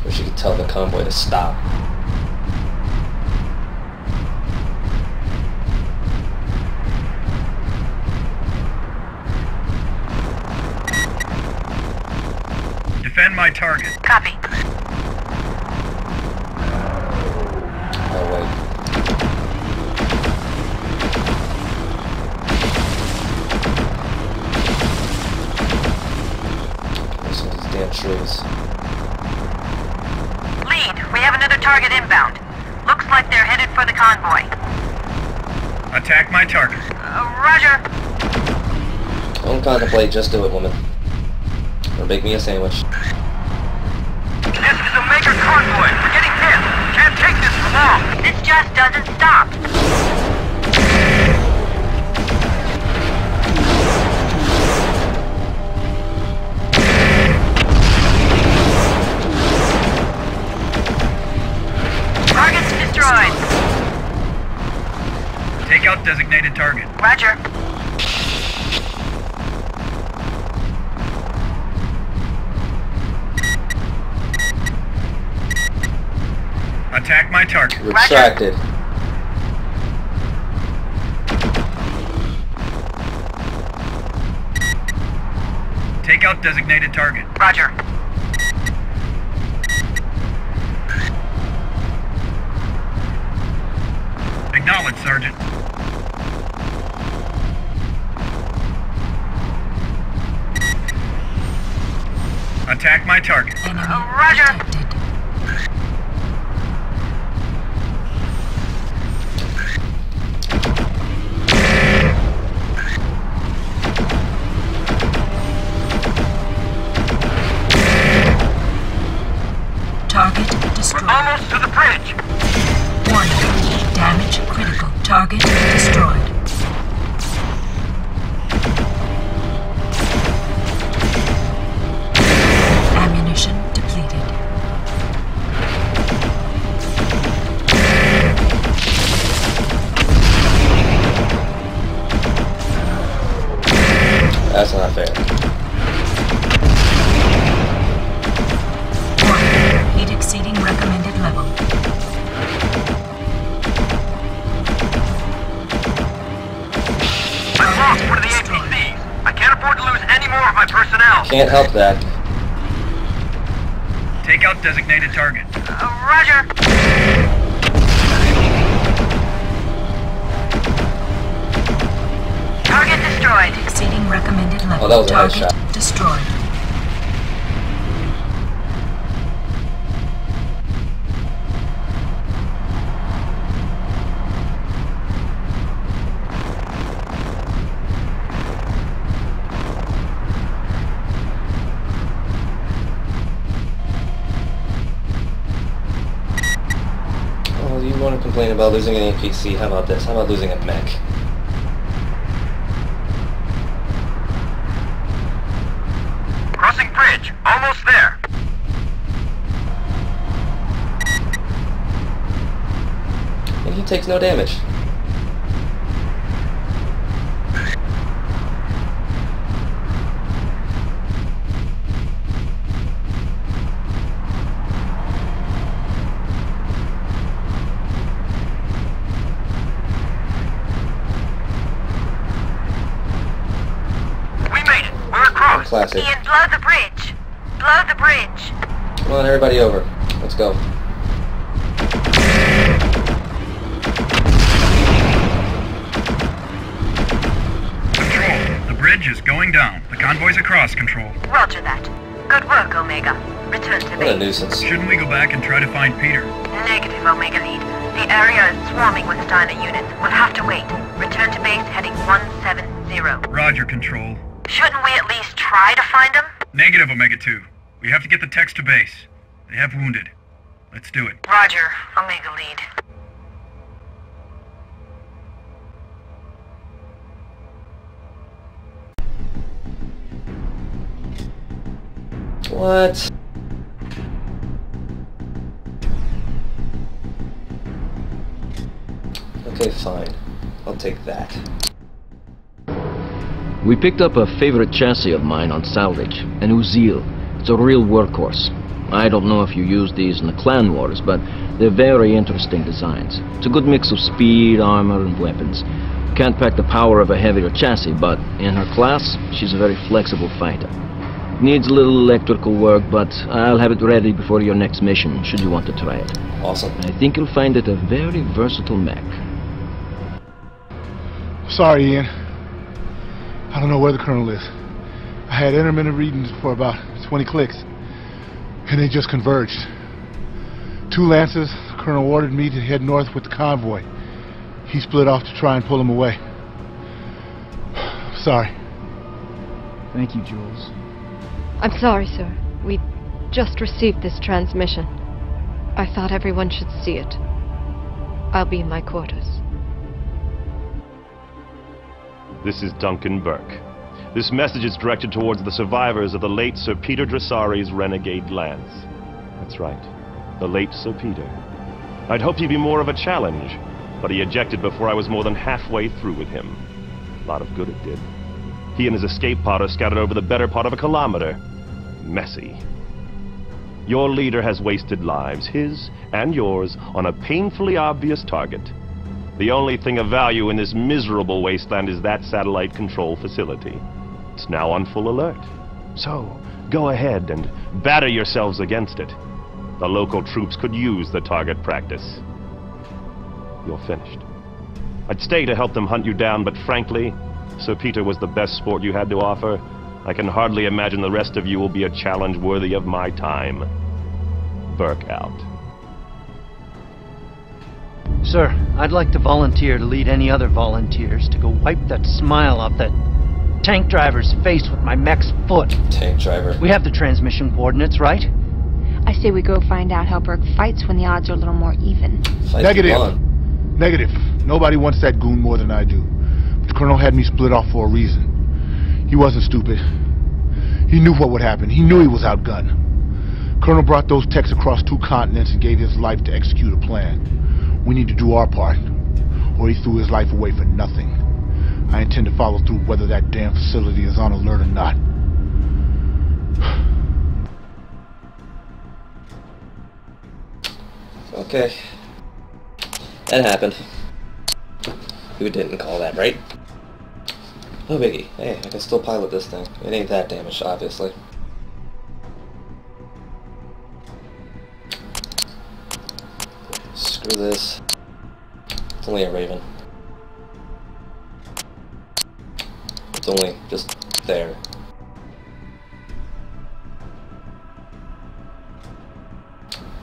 Wish you could tell the convoy to stop. Defend my target. Copy. Oh, wait. Listen to these damn trees. Lead, we have another target inbound. Looks like they're headed for the convoy. Attack my target. Roger. Don't contemplate, just do it, woman. Or make me a sandwich. This is a major convoy. We're getting hit. Can't take this for long. This just doesn't stop. Target's destroyed. Take out designated target. Roger. Attack my target. Retracted. Take out designated target. Roger. Acknowledge, Sergeant. Attack my target. Roger. Target destroyed. Almost to the bridge. Warning. Damage critical. Target destroyed. Ammunition depleted. That's not fair. Warning. Heat exceeding recommended level. I'm lost one of the APCs. I can't afford to lose any more of my personnel. Can't help that. Take out designated target. Roger. Target destroyed. Exceeding recommended level. Oh, that was a nice Target shot. destroyed. Oh, you want to complain about losing an APC? How about this? How about losing a mech? Crossing bridge. Almost there. And he takes no damage. We made it. We're across. Classic. Ian, blow the bridge. Blow the bridge. Come on, everybody over. Let's go. Control. The bridge is going down. The convoy's across, Control. Roger that. Good work, Omega. Return to What a base. nuisance. Shouldn't we go back and try to find Peter? Negative, Omega Lead. The area is swarming with Steiner units. We'll have to wait. Return to base heading 170. Roger, Control. Shouldn't we at least try to find him? Negative, Omega 2. We have to get the techs to base. They have wounded. Let's do it. Roger, Omega Lead. What? Okay, fine. I'll take that. We picked up a favorite chassis of mine on salvage, an Uzil. It's a real workhorse. I don't know if you use these in the clan wars, but they're very interesting designs. It's a good mix of speed, armor, and weapons. Can't pack the power of a heavier chassis, but in her class, she's a very flexible fighter. Needs a little electrical work, but I'll have it ready before your next mission, should you want to try it. Awesome. I think you'll find it a very versatile mech. Sorry, Ian. I don't know where the Colonel is. I had intermittent readings for about 20 clicks, and they just converged. 2 Lancers, the Colonel ordered me to head north with the convoy. He split off to try and pull him away. Sorry. Thank you, Jules. I'm sorry, sir. We just received this transmission. I thought everyone should see it. I'll be in my quarters. This is Duncan Burke. This message is directed towards the survivors of the late Sir Peter Dressari's renegade lance. That's right, the late Sir Peter. I'd hoped he'd be more of a challenge, but he ejected before I was more than halfway through with him. A lot of good it did. He and his escape pod are scattered over the better part of a kilometer. Messy. Your leader has wasted lives, his and yours, on a painfully obvious target. The only thing of value in this miserable wasteland is that satellite control facility. It's now on full alert. So, go ahead and batter yourselves against it. The local troops could use the target practice. You're finished. I'd stay to help them hunt you down, but frankly, Sir Peter was the best sport you had to offer. I can hardly imagine the rest of you will be a challenge worthy of my time. Burke out. Sir, I'd like to volunteer to lead any other volunteers to go wipe that smile off that tank driver's face with my mech's foot. Tank driver. We have the transmission coordinates, right? I say we go find out how Burke fights when the odds are a little more even. Negative. Negative. Nobody wants that goon more than I do. But the Colonel had me split off for a reason. He wasn't stupid. He knew what would happen. He knew he was outgunned. Colonel brought those techs across 2 continents and gave his life to execute a plan. We need to do our part, or he threw his life away for nothing. I intend to follow through whether that damn facility is on alert or not. Okay. That happened. Who didn't call that, right? No biggie. Hey, I can still pilot this thing. It ain't that damaged, obviously. Screw this. It's only a Raven. It's only just there.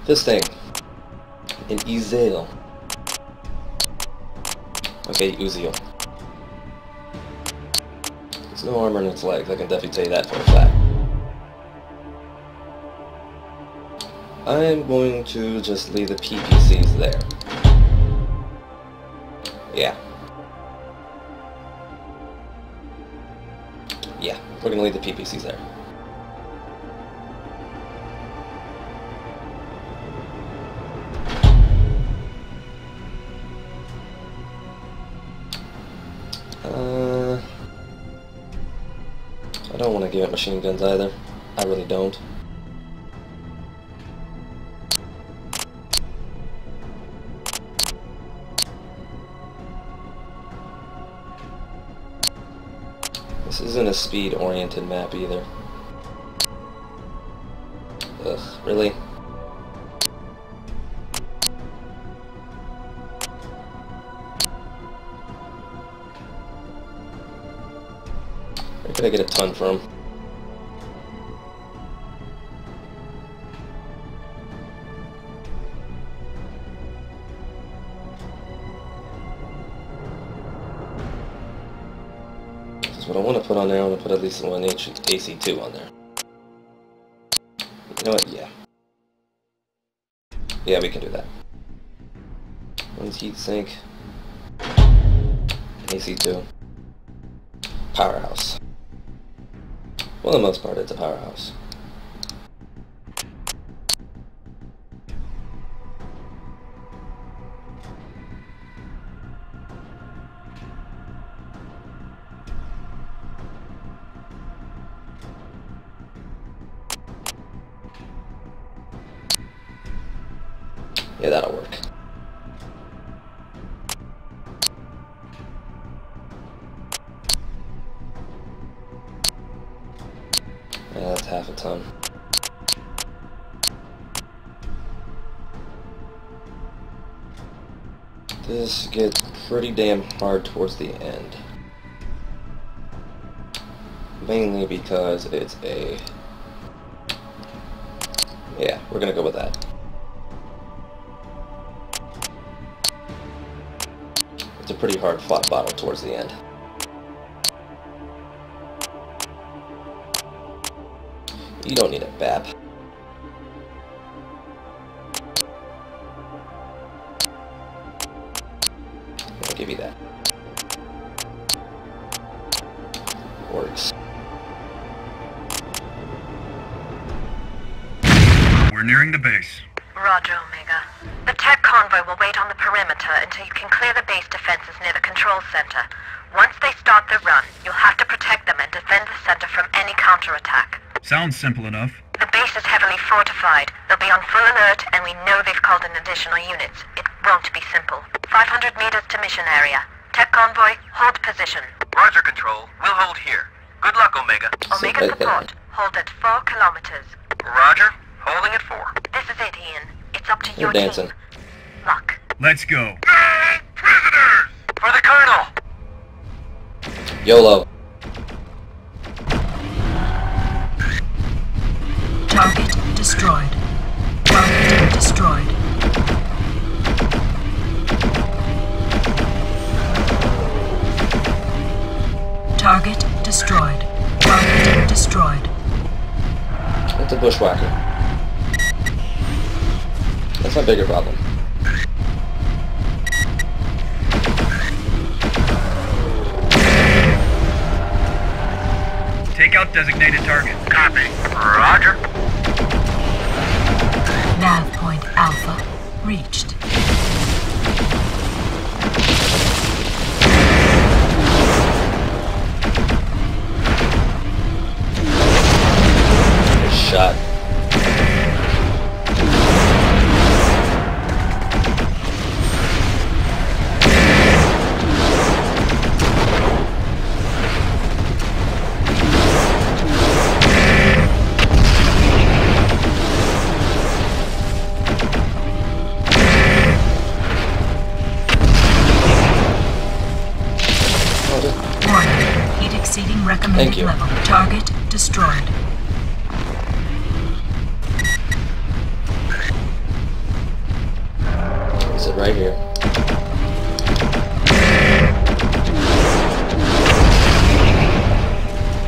This thing. An Ezel. Okay, Uziel. There's no armor in its legs, I can definitely tell you that for a fact. I'm going to just leave the PPCs there. Yeah. Yeah, we're gonna leave the PPCs there. I don't want to give it machine guns either. I really don't. This isn't a speed-oriented map either. Ugh, really? Where could I get a ton from? What I want to put on there, I want to put at least one AC2 on there. You know what? Yeah. Yeah, we can do that. One's heatsink. AC2. Powerhouse. For the most part, it's a powerhouse. Yeah, that'll work. Yeah, that's ton. This gets pretty damn hard towards the end. Mainly because it's a... yeah, we're gonna go with that. It's a pretty hard fought battle towards the end. You don't need a BAP. I'll give you that. Works. We're nearing the base. Roger, Omega. The tech convoy will wait on the perimeter until you can clear the base defenses near the control center. Once they start their run, you'll have to protect them and defend the center from any counterattack. Sounds simple enough. The base is heavily fortified. They'll be on full alert, and we know they've called in additional units. It won't be simple. 500 meters to mission area. Tech convoy, hold position. Roger, Control. We'll hold here. Good luck, Omega. Omega support, hold at 4 kilometers. Roger. Holding at 4. This is it, Ian. It's up to You're your dancing. team. Luck. Let's go. Prisoners! For the Colonel! YOLO. Target destroyed. Target destroyed. Target destroyed. Target destroyed. That's a bushwhacker. That's my bigger problem. Take out designated target. Copy. Roger. Nav point Alpha reached. Shot. Recommended level. Target destroyed. Is it right here?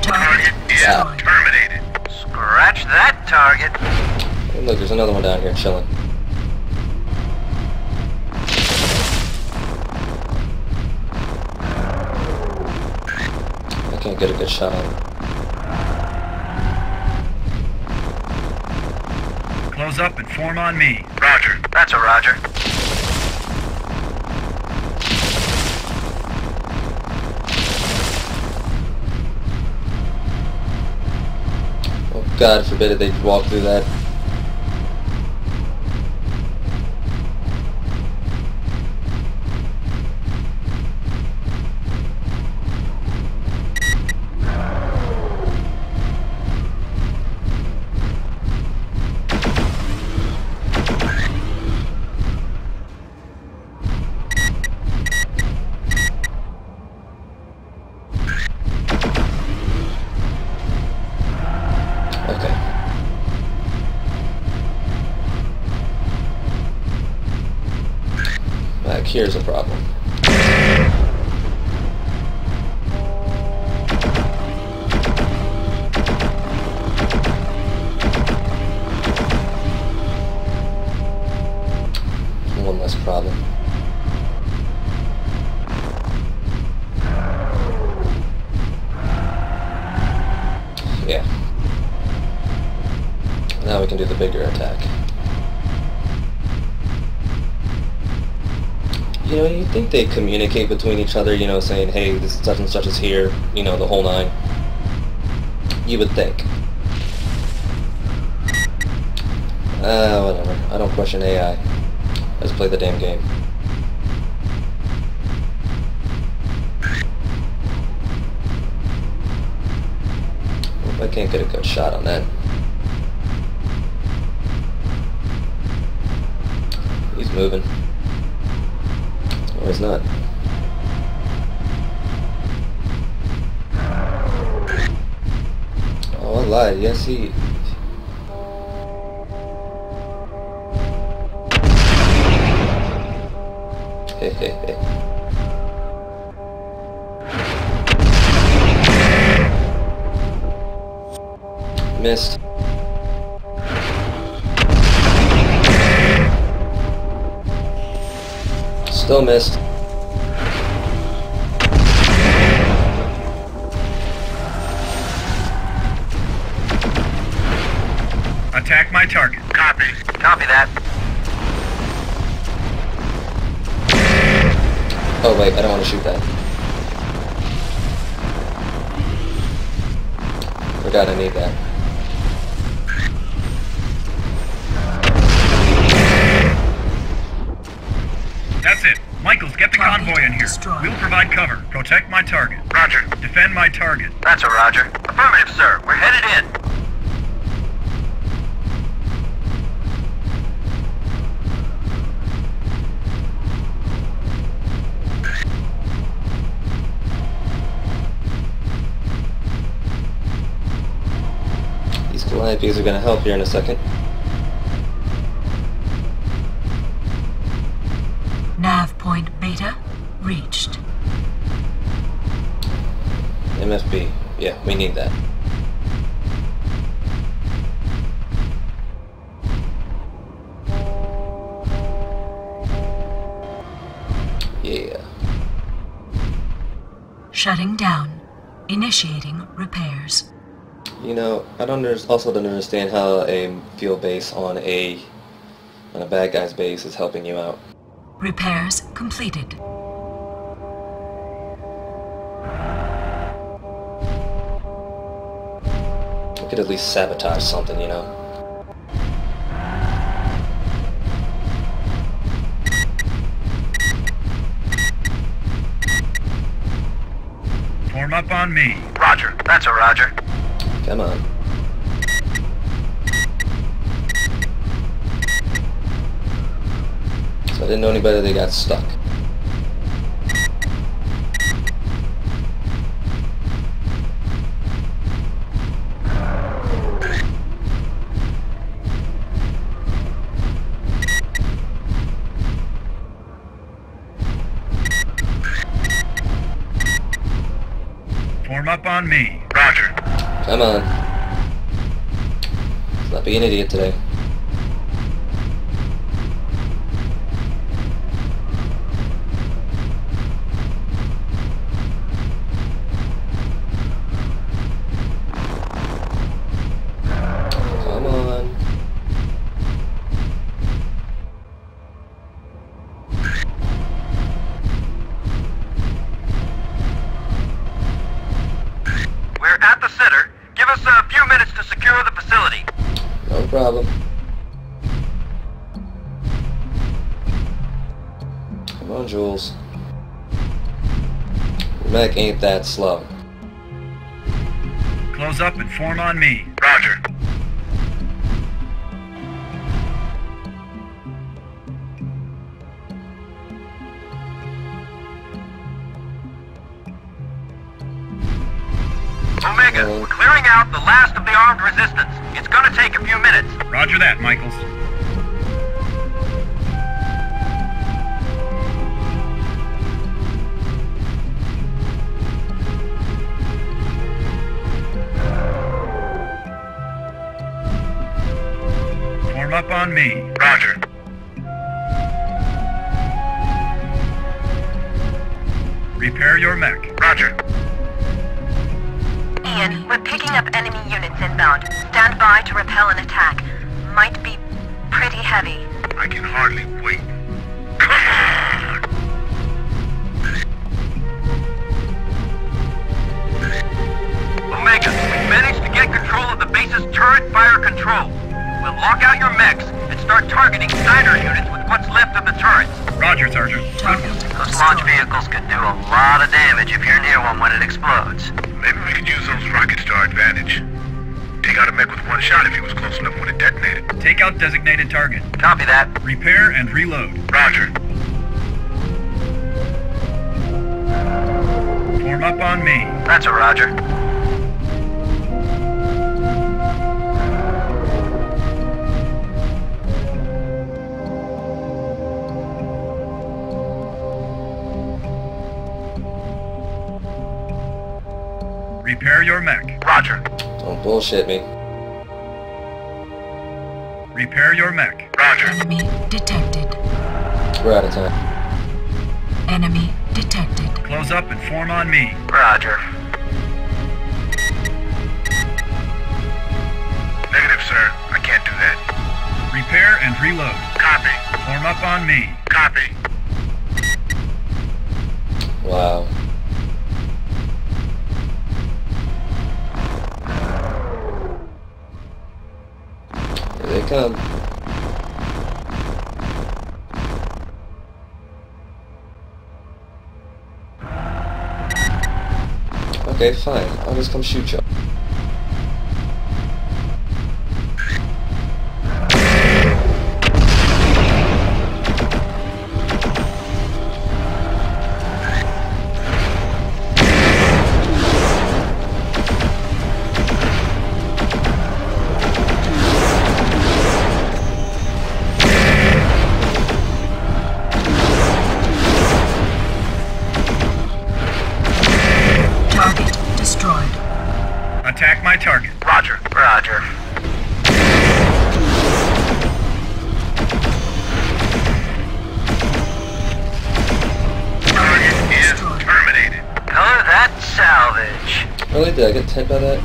Target is terminated. Scratch that target. Hey, look, there's another one down here chilling. Can't get a good shot on him. Close up and form on me. Roger. That's a roger. Oh, God forbid they walk through that. Here's a problem. One less problem. Yeah. Now we can do the bigger attack. You know, you'd think they communicate between each other, you know, saying, hey, this such and such is here, you know, the whole nine. You would think. Whatever. I don't question AI. Let's play the damn game. Hope I can't get a good shot on that. moving. Or he's not. Oh, I lied. Yes, he... Hehehe. Missed. Still missed. Attack my target. Copy. Copy that. Oh wait, I don't want to shoot that. Forgot I need that. That's it. Michaels, get the convoy in here. We'll provide cover. Protect my target. Roger. Defend my target. That's a roger. Affirmative, sir. We're headed in. These Calliopes are going to help here in a second. Nav point beta reached. MFB. Yeah, we need that. Yeah. Shutting down. Initiating repairs. You know, I also don't understand how a field base on a bad guy's base is helping you out. Repairs completed. We could at least sabotage something, you know. Form up on me. Roger. That's a roger. Come on. So I didn't know anybody that got stuck. Form up on me. Roger. Come on. Let's not be an idiot today. Come on. We're at the center. Give us a few minutes to secure the facility. No problem. Come on, Jules. Mech ain't that slow. Close up and form on me. Roger. Omega, we're clearing out the last of the armed resistance. It's gonna take a few minutes. Roger that, Michaels. Form up on me. Roger. Repair your mech. Roger. Ian, we're picking up enemy units inbound. Stand by to repel an attack. Might be pretty heavy. I can hardly wait. Come on! Omega, we've managed to get control of the base's turret fire control. We'll lock out your mechs and start targeting Snyder units with what's left of the turrets. Roger, Sergeant. Good one. Those launch vehicles could do a lot of damage if you're near one when it explodes. Maybe we could use those rockets to our advantage. Take out a mech with one shot if he was close enough when it detonated. Take out designated target. Copy that. Repair and reload. Roger. Form up on me. That's a roger. Repair your mech. Roger. Don't bullshit me. Repair your mech. Roger. Enemy detected. We're out of time. Enemy detected. Close up and form on me. Roger. Negative, sir. I can't do that. Repair and reload. Copy. Form up on me. Copy. Wow. Here they come. Okay, fine. I'll just come shoot you. Attack my target. Roger. Roger. Target is terminated. Oh, that's salvage. Really? Did I get hit by that?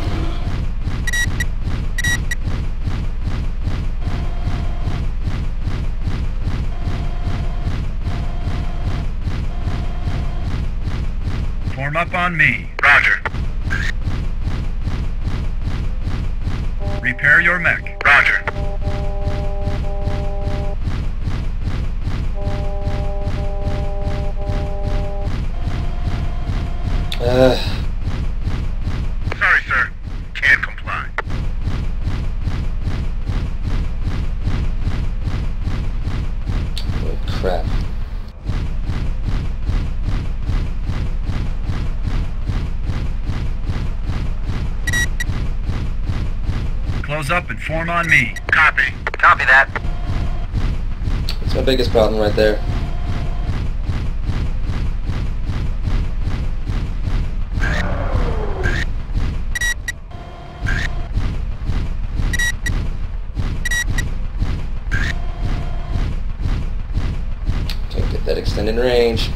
Form up on me. Roger. Repair your mech. Roger. Sorry, sir. Can't comply. Oh, crap. Close up and form on me. Copy. Copy that. That's my biggest problem right there. Can't get that extended range.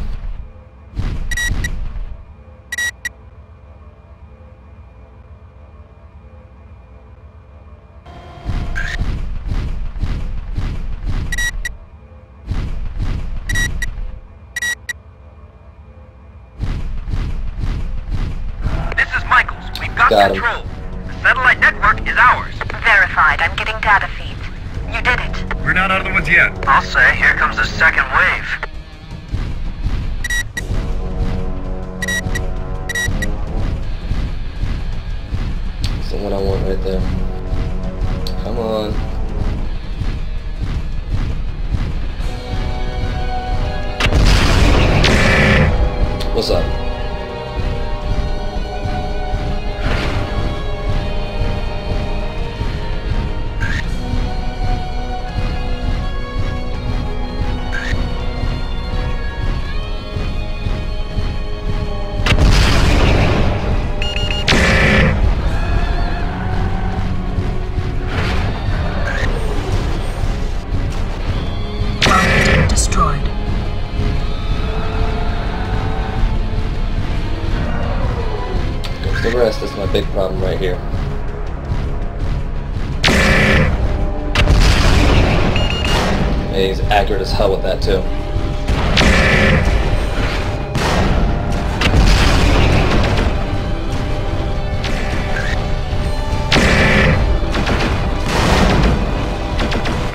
Got him. Control. The satellite network is ours. Verified. I'm getting data feeds. You did it. We're not out of the woods yet. I'll say, here comes the second wave. That's the one I want right there. Come on. What's up? Destroyed. Goes the rest. That's my big problem right here. And he's accurate as hell with that too.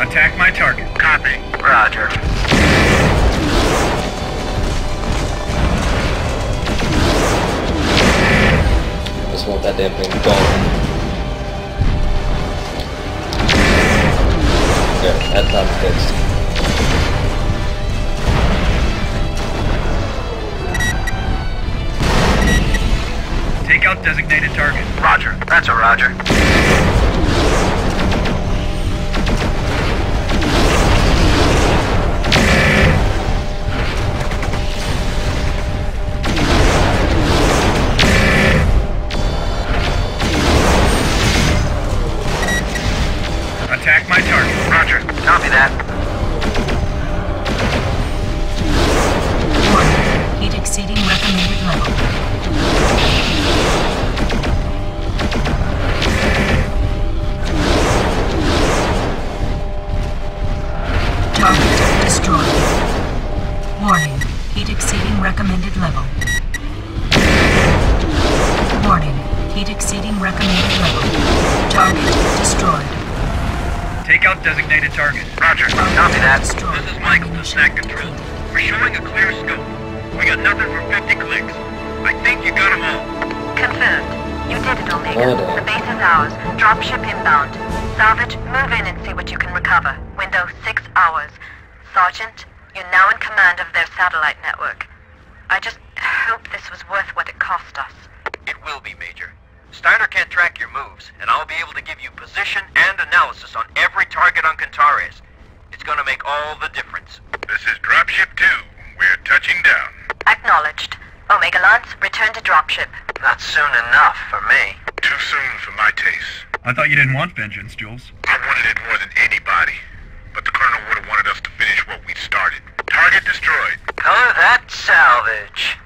Attack my target. Copy. Roger. Just want that damn thing gone. There, that problem's fixed. Take out designated target. Roger. That's a roger. Attack my target. Roger. Copy that. Warning. Heat exceeding recommended level. Target destroyed. Warning. Heat exceeding recommended level. Warning. Heat exceeding recommended level. Target destroyed. Take out designated target. Roger. Copy that. This is Michael to Snack Control. We're showing a clear scope. We got nothing for 50 clicks. I think you got them all. Confirmed. You did it, Omega. The base is ours. Dropship inbound. Salvage, move in and see what you can recover. Window 6 hours. Sergeant, you're now in command of their satellite network. I just hope this was worth what it cost us. It will be, Major. Steiner can't track your moves, and I'll be able to give you position and analysis on every target on Cantares. It's gonna make all the difference. This is Dropship 2. We're touching down. Acknowledged. Omega Lance, return to dropship. Not soon enough for me. Too soon for my taste. I thought you didn't want vengeance, Jules. I wanted it more than anybody. But the Colonel would have wanted us to finish what we'd started. Target destroyed. Color that salvage.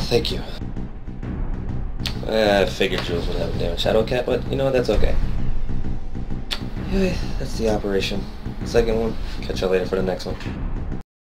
Thank you. I figured Jules would have a damn Shadow Cat, but you know what, that's okay. Anyway, that's the operation. Second one. Catch y'all later for the next one.